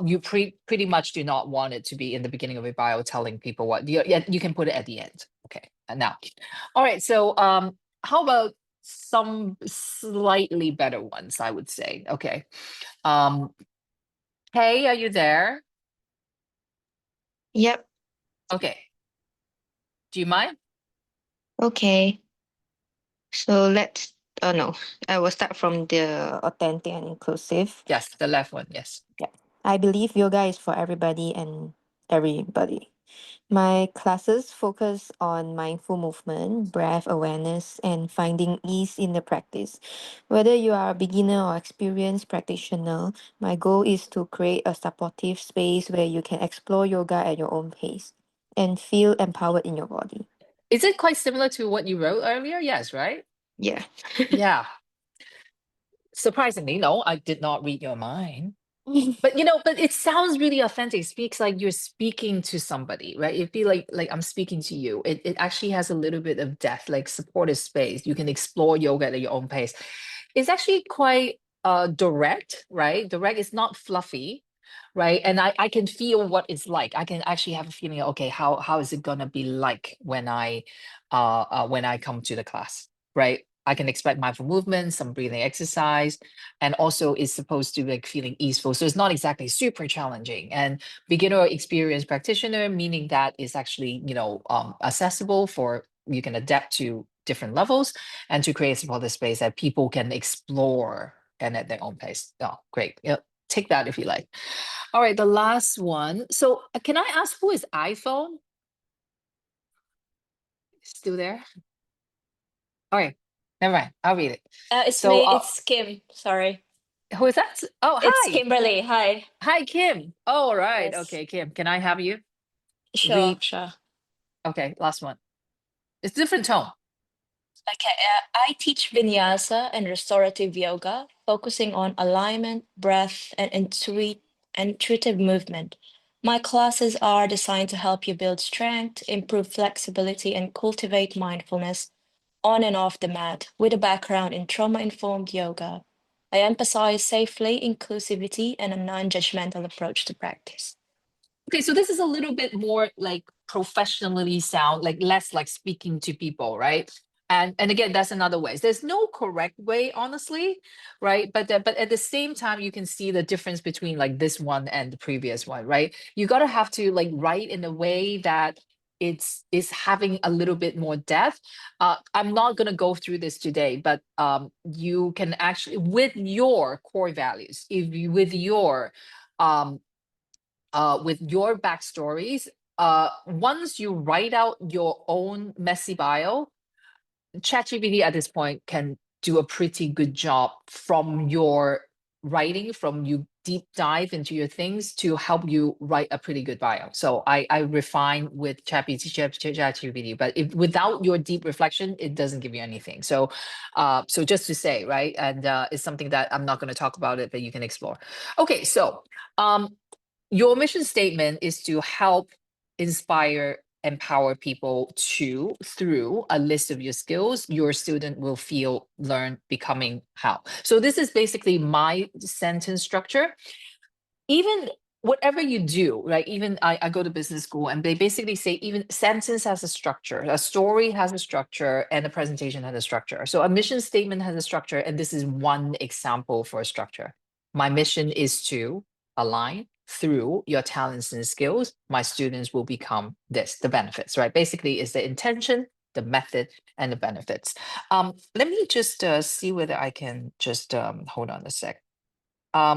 you pretty much do not want it to be in the beginning of your bio telling people what you can put it at the end. Okay. And now, all right. So how about some slightly better ones, I would say. Okay. Hey, are you there? Yep. Okay. Do you mind? Okay. So let's, oh no, I will start from the authentic and inclusive. Yes, the left one. Yes. I believe yoga is for everybody and everybody. My classes focus on mindful movement, breath awareness, and finding ease in the practice. Whether you are a beginner or experienced practitioner, my goal is to create a supportive space where you can explore yoga at your own pace and feel empowered in your body. Is it quite similar to what you wrote earlier? Yes, right? Yeah. Yeah. Surprisingly, no, I did not read your mind. But but it sounds really authentic. It speaks like you're speaking to somebody, right? It feel like I'm speaking to you. It actually has a little bit of depth, like supportive space. You can explore yoga at your own pace. It's actually quite direct, right? Direct is not fluffy, right? And I can feel what it's like. I can actually have a feeling, okay, how is it gonna be like when I come to the class, right? I can expect mindful movement, some breathing exercise, and also it's supposed to be like feeling easeful. So it's not exactly super challenging. And beginner or experienced practitioner, meaning that it's actually, accessible for you can adapt to different levels and to create a supportive space that people can explore and at their own pace. Oh, great. Yeah, take that if you like. All right, the last one. So can I ask who is iPhone? Still there? All right, never mind. I'll read it. It's So, me. It's Kim. Sorry. Who is that? Oh, It's hi. Kimberly. Hi. Hi, Kim. Oh, all right. Yes. Okay, Kim. Can I have you Sure. read? Sure. Okay, last one. It's different tone. Okay. I teach Vinyasa and restorative yoga, focusing on alignment, breath, and intuitive movement. My classes are designed to help you build strength, improve flexibility, and cultivate mindfulness on and off the mat with a background in trauma-informed yoga. I emphasize safely, inclusivity, and a non-judgmental approach to practice. Okay, so this is a little bit more like professionally sound, like less like speaking to people, right? And again, that's another way. There's no correct way, honestly, right? But at the same time, you can see the difference between like this one and the previous one, right? You gotta have to like write in a way that it's is having a little bit more depth. I'm not gonna go through this today, but you can actually with your core values, if you with your um with your backstories, once you write out your own messy bio, ChatGPT at this point can do a pretty good job from your writing, from you deep dive into your things to help you write a pretty good bio. So I refine with ChatGPT, but if without your deep reflection, it doesn't give you anything. So so just to say, right? And it's something that I'm not going to talk about it, but you can explore. Okay, so your mission statement is to help inspire, empower people to, through a list of your skills, your student will feel, learn, becoming, how. So this is basically my sentence structure. Even whatever you do, right? Even I go to business school and they basically say even sentence has a structure, a story has a structure, and a presentation has a structure. So a mission statement has a structure, and this is one example for a structure. My mission is to align through your talents and skills. My students will become this, the benefits, right? Basically, is the intention, the method, and the benefits. Let me just see whether I can just hold on a sec.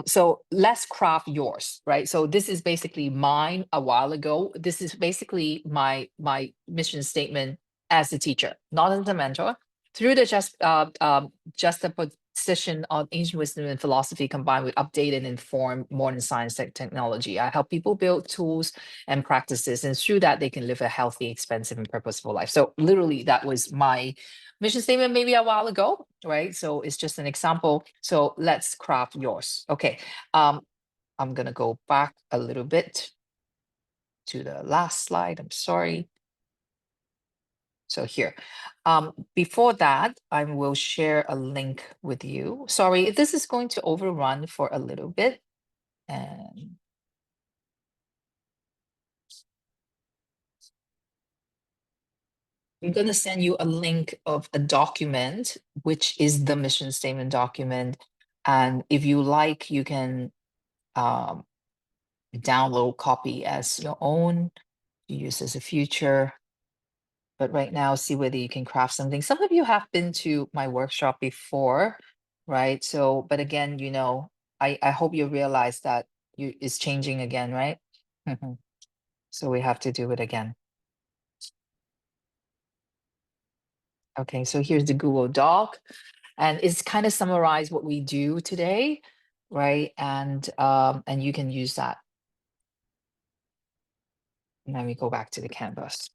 So let's craft yours, right? So this is basically mine a while ago. This is basically my mission statement as a teacher, not as a mentor. Through the juxtaposition of ancient wisdom and philosophy combined with updated and informed modern science and technology, I help people build tools and practices, and through that they can live a healthy, expensive, and purposeful life. So literally, that was my mission statement maybe a while ago, right? So it's just an example. So let's craft yours. Okay. I'm gonna go back a little bit to the last slide. I'm sorry. So here, before that, I will share a link with you. Sorry, this is going to overrun for a little bit. And I'm going to send you a link of a document, which is the mission statement document. And if you like, you can download, copy as your own, use as a future. But right now, see whether you can craft something. Some of you have been to my workshop before, right? So, but again, you know, I hope you realize that it's changing again, right? So we have to do it again. Okay, so here's the Google Doc, and it's kind of summarize what we do today, right? And you can use that. And then we go back to the canvas.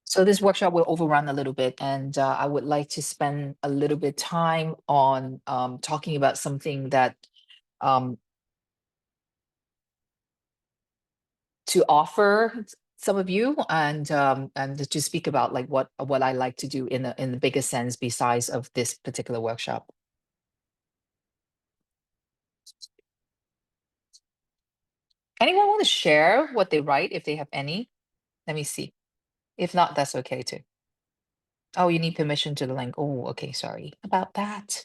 So this workshop will overrun a little bit, and I would like to spend a little bit time on talking about something that to offer some of you, and to speak about like what I like to do in the bigger sense besides of this particular workshop. Anyone want to share what they write if they have any? Let me see. If not, that's okay too. Oh, you need permission to the link. Oh, okay, sorry about that.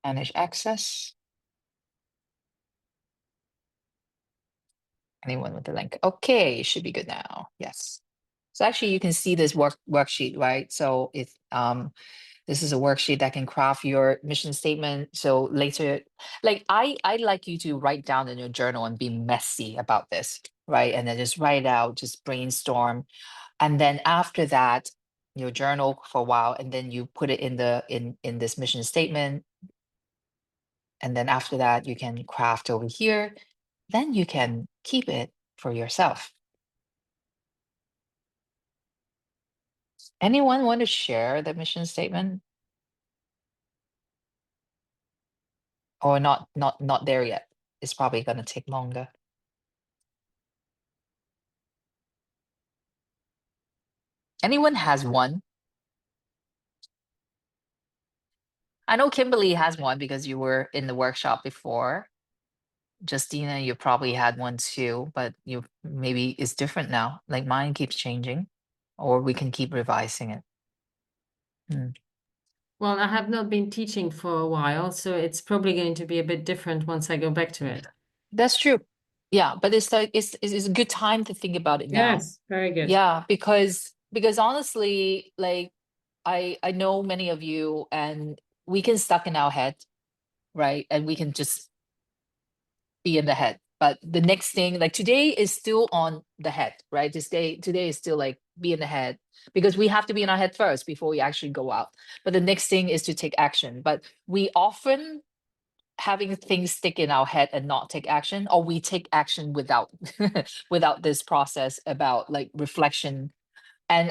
Manage access. Anyone with the link? Okay, should be good now. Yes. So actually you can see this worksheet, right? So it's this is a worksheet that can craft your mission statement. So later, like I'd like you to write down in your journal and be messy about this, right? And then just write it out, just brainstorm. And then after that, your journal for a while, and then you put it in the in this mission statement. And then after that, you can craft over here. Then you can keep it for yourself. Anyone want to share the mission statement? Or not there yet? It's probably going to take longer. Anyone has one? I know Kimberly has one because you were in the workshop before. Justina, you probably had one too, but you maybe it's different now. Like mine keeps changing, or we can keep revising it. Well, I have not been teaching for a while, so it's probably going to be a bit different once I go back to it. That's true. Yeah, but it's like it's a good time to think about it now. Yes, very good. Yeah, because honestly, like I know many of you, and we can stuck in our head, right? And we can just be in the head. But the next thing, like today is still on the head, right? Today is still like be in the head, because we have to be in our head first before we actually go out. But the next thing is to take action. But we often having things stick in our head and not take action, or we take action without without this process about like reflection. And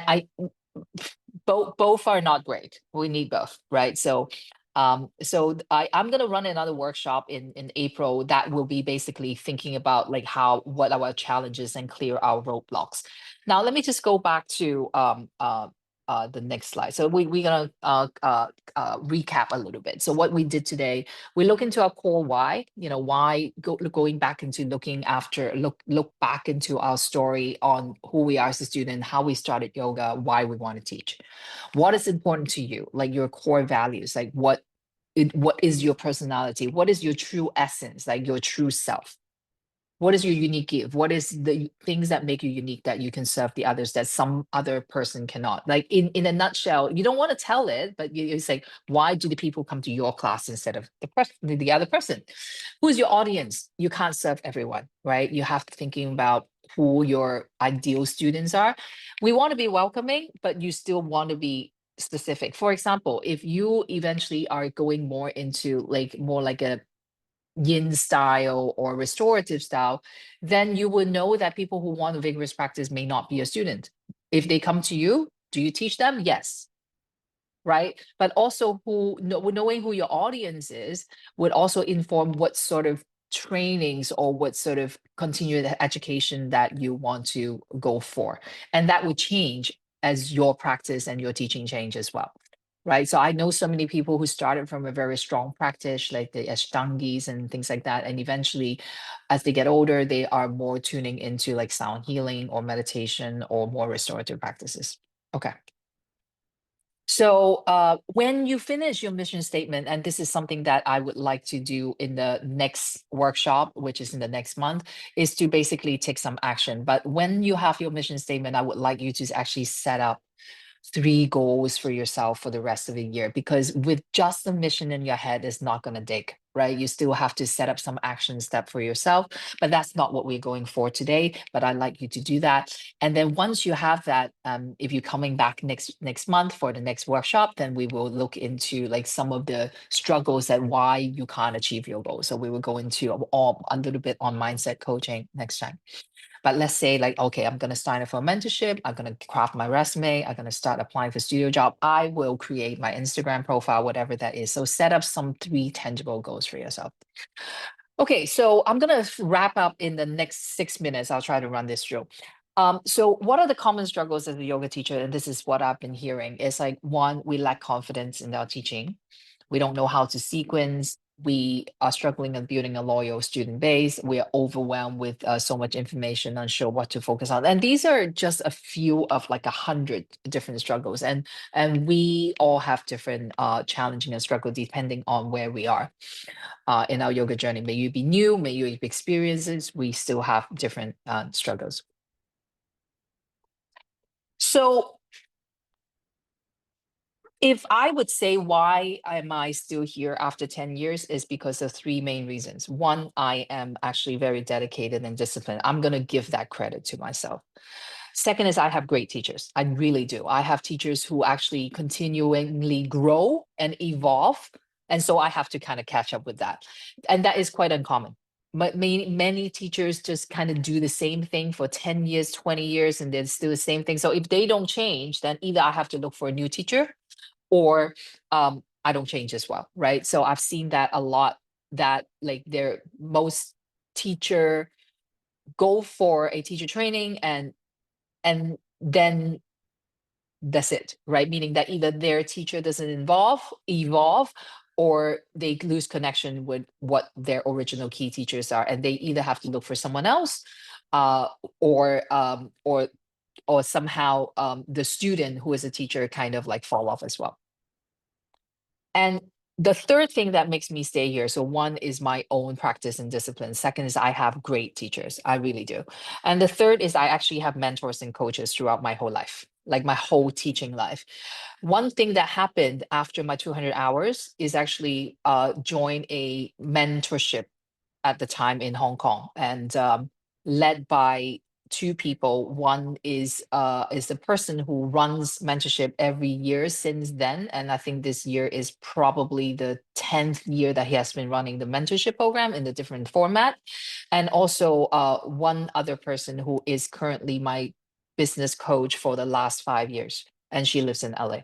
both are not great. We need both, right? So I'm going to run another workshop in April that will be basically thinking about like what our challenges and clear our roadblocks. Now let me just go back to the next slide. So we're gonna recap a little bit. So what we did today, we look into our core why, why going back into look back into our story on who we are as a student, how we started yoga, why we want to teach, what is important to you, like your core values, like what is your personality, what is your true essence, like your true self. What is your unique gift? What is the things that make you unique that you can serve the others that some other person cannot? Like in a nutshell, you don't want to tell it, but you say, why do the people come to your class instead of the other person? Who is your audience? You can't serve everyone, right? You have to thinking about who your ideal students are. We want to be welcoming, but you still want to be specific. For example, if you eventually are going more into more like a yin style or restorative style, then you will know that people who want a vigorous practice may not be a student. If they come to you, do you teach them? Yes. Right. But also knowing who your audience is would also inform what sort of trainings or what sort of continued education that you want to go for. And that would change as your practice and your teaching change as well. Right. So I know so many people who started from a very strong practice, like the Ashtangis and things like that. And eventually, as they get older, they are more tuning into like sound healing or meditation or more restorative practices. Okay. So when you finish your mission statement, and this is something that I would like to do in the next workshop, which is in the next month, is to basically take some action. But when you have your mission statement, I would like you to actually set up 3 goals for yourself for the rest of the year, because with just the mission in your head is not going to dig, right? You still have to set up some action step for yourself, but that's not what we're going for today. But I'd like you to do that. And then once you have that, if you're coming back next month for the next workshop, then we will look into like some of the struggles that why you can't achieve your goals. So we will go into a little bit on mindset coaching next time. But let's say like, okay, I'm going to sign up for a mentorship. I'm going to craft my resume. I'm going to start applying for studio job. I will create my Instagram profile, whatever that is. So set up some 3 tangible goals for yourself. Okay, so I'm going to wrap up in the next 6 minutes. I'll try to run this through. So what are the common struggles as a yoga teacher? And this is what I've been hearing. It's like, 1, we lack confidence in our teaching. We don't know how to sequence. We are struggling on building a loyal student base. We are overwhelmed with so much information, unsure what to focus on. And these are just a few of like 100 different struggles. And we all have different challenging and struggle depending on where we are in our yoga journey. May you be new, may you be experiences, we still have different struggles. So if I would say why am I still here after 10 years is because of 3 main reasons. 1, I am actually very dedicated and disciplined. I'm going to give that credit to myself. Second is I have great teachers. I really do. I have teachers who actually continually grow and evolve. And so I have to kind of catch up with that. And that is quite uncommon. But many teachers just kind of do the same thing for 10 years, 20 years, and then still the same thing. So if they don't change, then either I have to look for a new teacher or I don't change as well, right? So I've seen that a lot, that like most teacher go for a teacher training and then that's it, right? Meaning that either their teacher doesn't evolve, or they lose connection with what their original key teachers are, and they either have to look for someone else, or somehow the student who is a teacher kind of like fall off as well. And The third thing that makes me stay here, so one is my own practice and discipline. Second is I have great teachers. I really do. And the third is I actually have mentors and coaches throughout my whole life, like my whole teaching life. One thing that happened after my 200 hours is actually join a mentorship at the time in Hong Kong, and led by two people. One is the person who runs mentorship every year since then, and I think this year is probably the 10th year that he has been running the mentorship program in a different format. And also one other person who is currently my business coach for the last 5 years, and she lives in LA.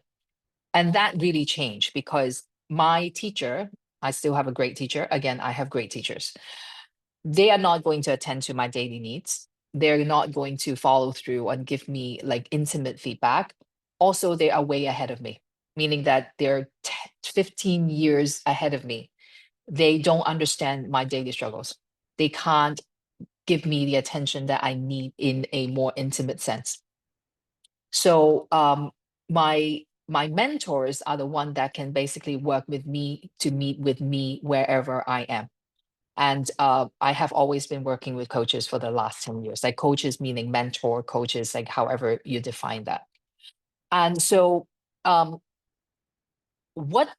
And that really changed because my teacher, I still have a great teacher. Again, I have great teachers. They are not going to attend to my daily needs. They're not going to follow through and give me like intimate feedback. Also, they are way ahead of me, meaning that they're 15 years ahead of me. They don't understand my daily struggles. They can't give me the attention that I need in a more intimate sense. So my mentors are the one that can basically work with me to meet with me wherever I am. And I have always been working with coaches for the last 10 years, like coaches meaning mentor coaches, like however you define that. And so what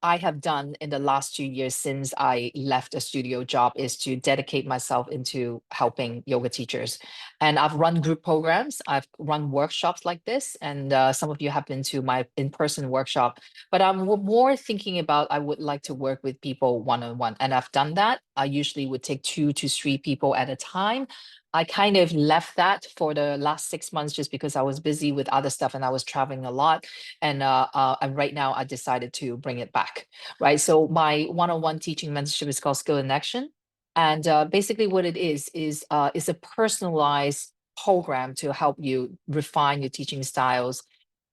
I have done in the last 2 years since I left a studio job is to dedicate myself into helping yoga teachers. And I've run group programs, I've run workshops like this, and some of you have been to my in-person workshop, but I'm more thinking about I would like to work with people one-on-one, and I've done that. I usually would take 2 to 3 people at a time. I kind of left that for the last 6 months just because I was busy with other stuff and I was traveling a lot. And right now I decided to bring it back, right? So my one-on-one teaching mentorship is called Skill in Action. And basically what it is a personalized program to help you refine your teaching styles.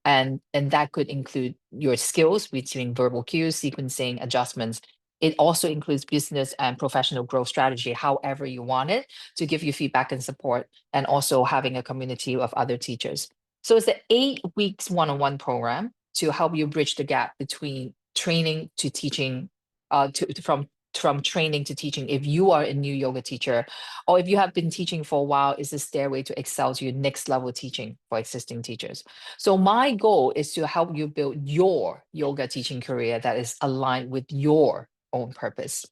And that could include your skills between verbal cues, sequencing, adjustments. It also includes business and professional growth strategy, however you want it, to give you feedback and support, and also having a community of other teachers. So it's an 8 weeks one-on-one program to help you bridge the gap between training to teaching, from training to teaching. If you are a new yoga teacher, or if you have been teaching for a while, is a stairway to excel to your next level teaching for existing teachers. So my goal is to help you build your yoga teaching career that is aligned with your own purpose.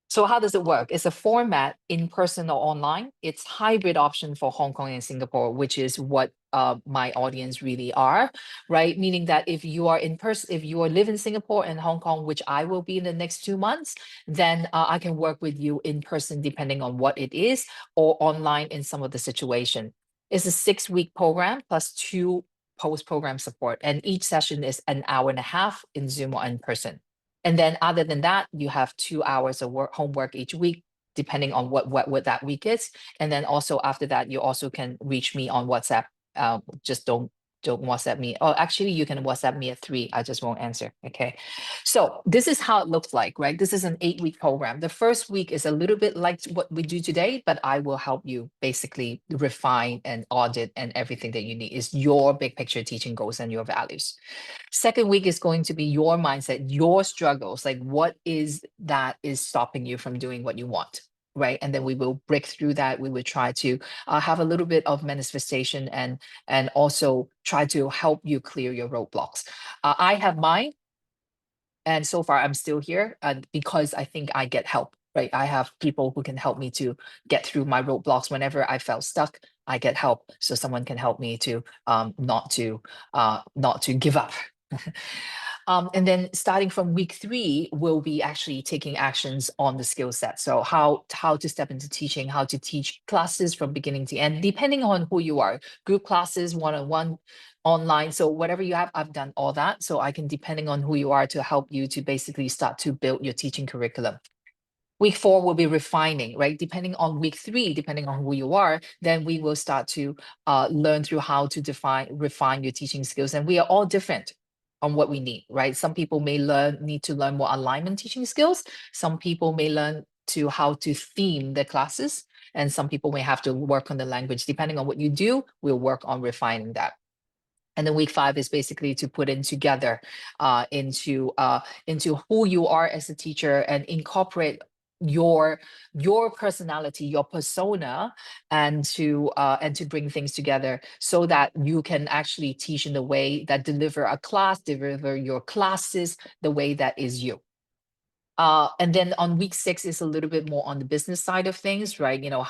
So how does it work? It's a format in person or online. It's hybrid option for Hong Kong and Singapore, which is what my audience really are, right? Meaning that if you are in person, if you live in Singapore and Hong Kong, which I will be in the next 2 months, then I can work with you in person depending on what it is, or online in some of the situation. It's a 6-week program plus 2 post-program support, and each session is an hour and a half in Zoom or in person. And then other than that, you have 2 hours of homework each week, depending on what that week is. And then also after that, you also can reach me on WhatsApp. Just don't WhatsApp me. Oh, actually, you can WhatsApp me at 3. I just won't answer. Okay. So this is how it looks like, right? This is an 8-week program. The first week is a little bit like what we do today, but I will help you basically refine and audit, and everything that you need is your big picture teaching goals and your values. Second week is going to be your mindset, your struggles, like what is that is stopping you from doing what you want, right? And then we will break through that. We will try to have a little bit of manifestation, and also try to help you clear your roadblocks. I have mine, and so far I'm still here because I think I get help, right? I have people who can help me to get through my roadblocks. Whenever I felt stuck, I get help, so someone can help me to not to give up. And then starting from week 3, we'll be actually taking actions on the skill set. So how to step into teaching, how to teach classes from beginning to end, depending on who you are. Group classes, one-on-one, online. So whatever you have, I've done all that. So I can, depending on who you are, to help you to basically start to build your teaching curriculum. Week 4 will be refining, right? Depending on week 3, depending on who you are, then we will start to learn through how to refine your teaching skills. And we are all different on what we need, right? Some people may need to learn more alignment teaching skills. Some people may learn to how to theme their classes, and some people may have to work on the language. Depending on what you do, we'll work on refining that. And then week 5 is basically to put in together into who you are as a teacher and incorporate your personality, your persona, and to bring things together so that you can actually teach in the way that deliver your classes the way that is you. And then on week 6 is a little bit more on the business side of things, right? You know,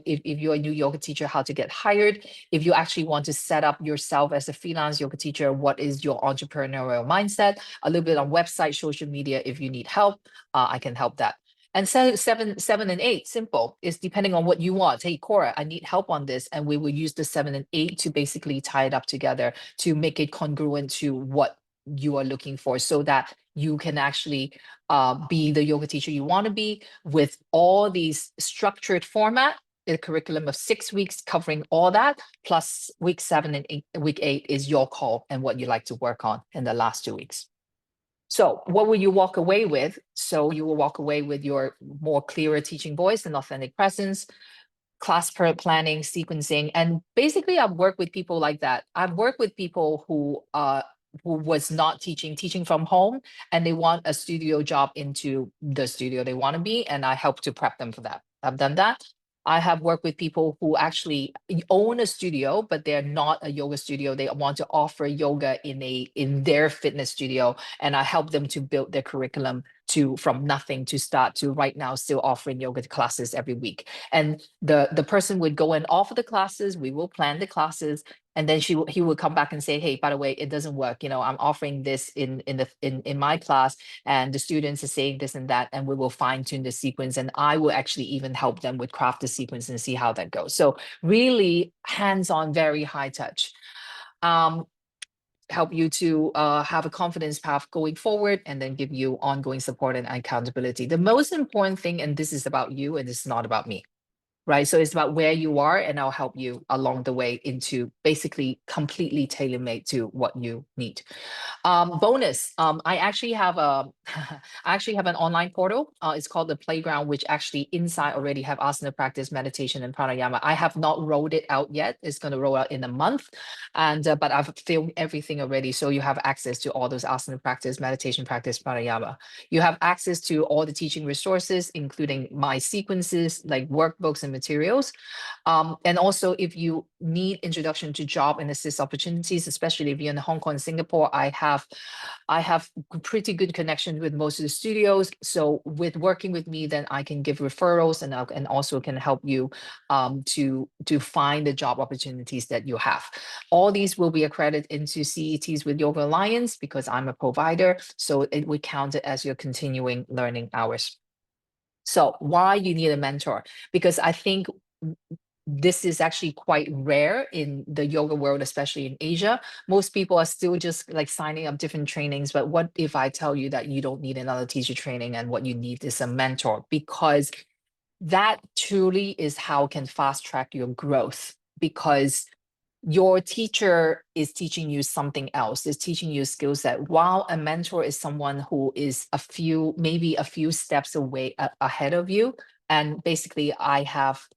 if you're a new yoga teacher, how to get hired. If you actually want to set up yourself as a freelance yoga teacher, what is your entrepreneurial mindset? A little bit on website, social media. If you need help, I can help that. And 7 and 8, simple, is depending on what you want. Hey, Cora, I need help on this. And we will use the 7 and 8 to basically tie it up together to make it congruent to what you are looking for so that you can actually be the yoga teacher you want to be with all these structured format, a curriculum of 6 weeks covering all that, plus week 7 and week 8 is your call and what you like to work on in the last 2 weeks. So what will you walk away with? So you will walk away with your more clearer teaching voice and authentic presence, class planning, sequencing. And basically I've worked with people like that. I've worked with people who was not teaching from home, and they want a studio job into the studio they want to be, and I help to prep them for that. I've done that. I have worked with people who actually own a studio, but they're not a yoga studio. They want to offer yoga in their fitness studio, and I help them to build their curriculum from nothing to start to right now still offering yoga classes every week. And the person would go and offer the classes. We will plan the classes. And then he would come back and say, hey, by the way, it doesn't work. You know, I'm offering this in my class, and the students are saying this and that, and we will fine tune the sequence. And I will actually even help them with craft the sequence and see how that goes. So really hands-on, very high touch. Help you to have a confidence path going forward, and then give you ongoing support and accountability. The most important thing, and this is about you and it's not about me. Right. So it's about where you are, and I'll help you along the way into basically completely tailor-made to what you need. Bonus, I actually have an online portal. It's called The Playground, which actually inside already have asana practice, meditation, and pranayama. I have not rolled it out yet. It's going to roll out in a month, and but I've filmed everything already, so you have access to all those asana practice, meditation practice, pranayama. You have access to all the teaching resources, including my sequences like workbooks and materials. And also, if you need introduction to job and assist opportunities, especially if you're in Hong Kong and Singapore, I have pretty good connections with most of the studios. So with working with me, then I can give referrals, and also can help you to find the job opportunities that you have. All these will be accredited into CETs with Yoga Alliance because I'm a provider. So it would count it as your continuing learning hours. So why you need a mentor? Because I think this is actually quite rare in the yoga world, especially in Asia. Most people are still just like signing up different trainings. But what if I tell you that you don't need another teacher training, and what you need is a mentor? Because that truly is how can fast track your growth, because your teacher is teaching you something else, is teaching you a skill set, while a mentor is someone who is maybe a few steps away ahead of you. And basically I have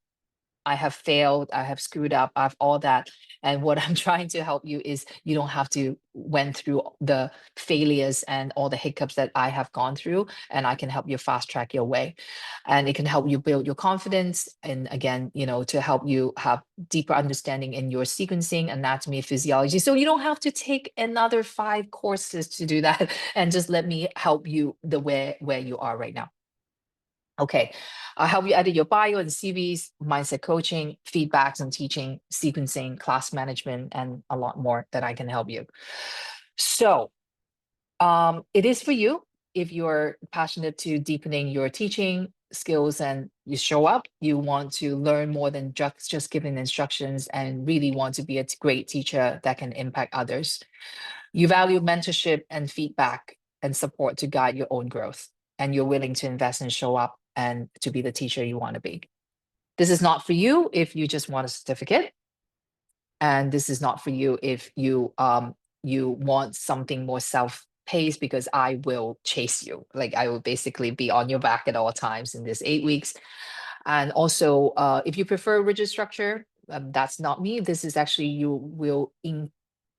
failed, I have screwed up, I have all that. And what I'm trying to help you is you don't have to went through the failures and all the hiccups that I have gone through, and I can help you fast track your way. And it can help you build your confidence. And again, you know, to help you have deeper understanding in your sequencing, anatomy, physiology. So you don't have to take another 5 courses to do that, and just let me help you where you are right now. Okay, I'll help you edit your bio and CVs, mindset coaching, feedbacks and teaching, sequencing, class management, and a lot more that I can help you. So it is for you if you're passionate to deepening your teaching skills and you show up, you want to learn more than just giving instructions, and really want to be a great teacher that can impact others. You value mentorship and feedback and support to guide your own growth, and you're willing to invest and show up and to be the teacher you want to be. This is not for you if you just want a certificate. And this is not for you if you want something more self-paced, because I will chase you. Like I will basically be on your back at all times in this 8 weeks. And also, if you prefer rigid structure, that's not me. This is actually, you will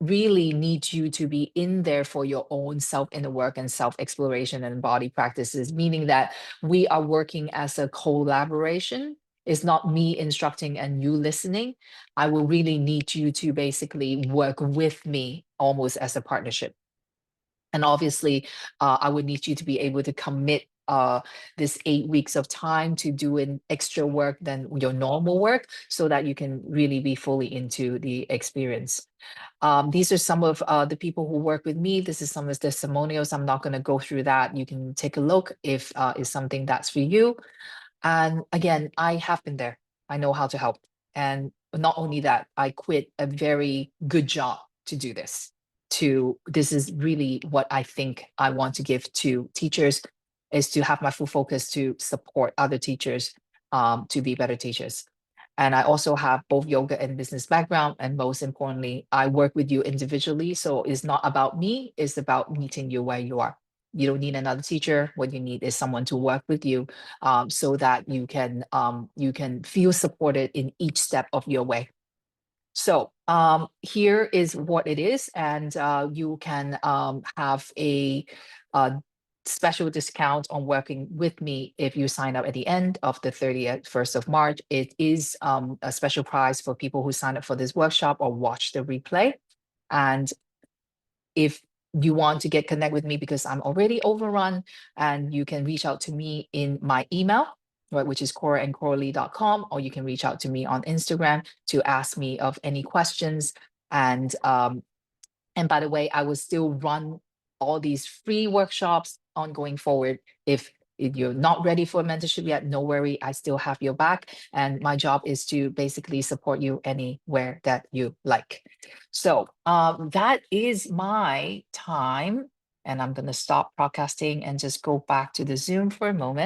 really need you to be in there for your own self inner work and self exploration and body practices, meaning that we are working as a collaboration. It's not me instructing and you listening. I will really need you to basically work with me almost as a partnership. And obviously, I would need you to be able to commit this 8 weeks of time to doing extra work than your normal work so that you can really be fully into the experience. These are some of the people who work with me. This is some of the testimonials. I'm not going to go through that. You can take a look if it's something that's for you. And again, I have been there. I know how to help. And not only that, I quit a very good job to do this. This is really what I think I want to give to teachers, is to have my full focus to support other teachers to be better teachers. And I also have both yoga and business background. And most importantly, I work with you individually. So it's not about me, it's about meeting you where you are. You don't need another teacher. What you need is someone to work with you so that you can feel supported in each step of your way. So here is what it is, and you can have a special discount on working with me if you sign up at the end of the 31st of March. It is a special price for people who sign up for this workshop or watch the replay. And if you want to get connect with me, because I'm already overrun, and you can reach out to me in my email, right, which is cora@coralee.com, or you can reach out to me on Instagram to ask me of any questions. And by the way, I will still run all these free workshops ongoing forward. If you're not ready for mentorship yet, no worry, I still have your back. And my job is to basically support you anywhere that you like. So that is my time. And I'm going to stop broadcasting and just go back to the Zoom for a moment.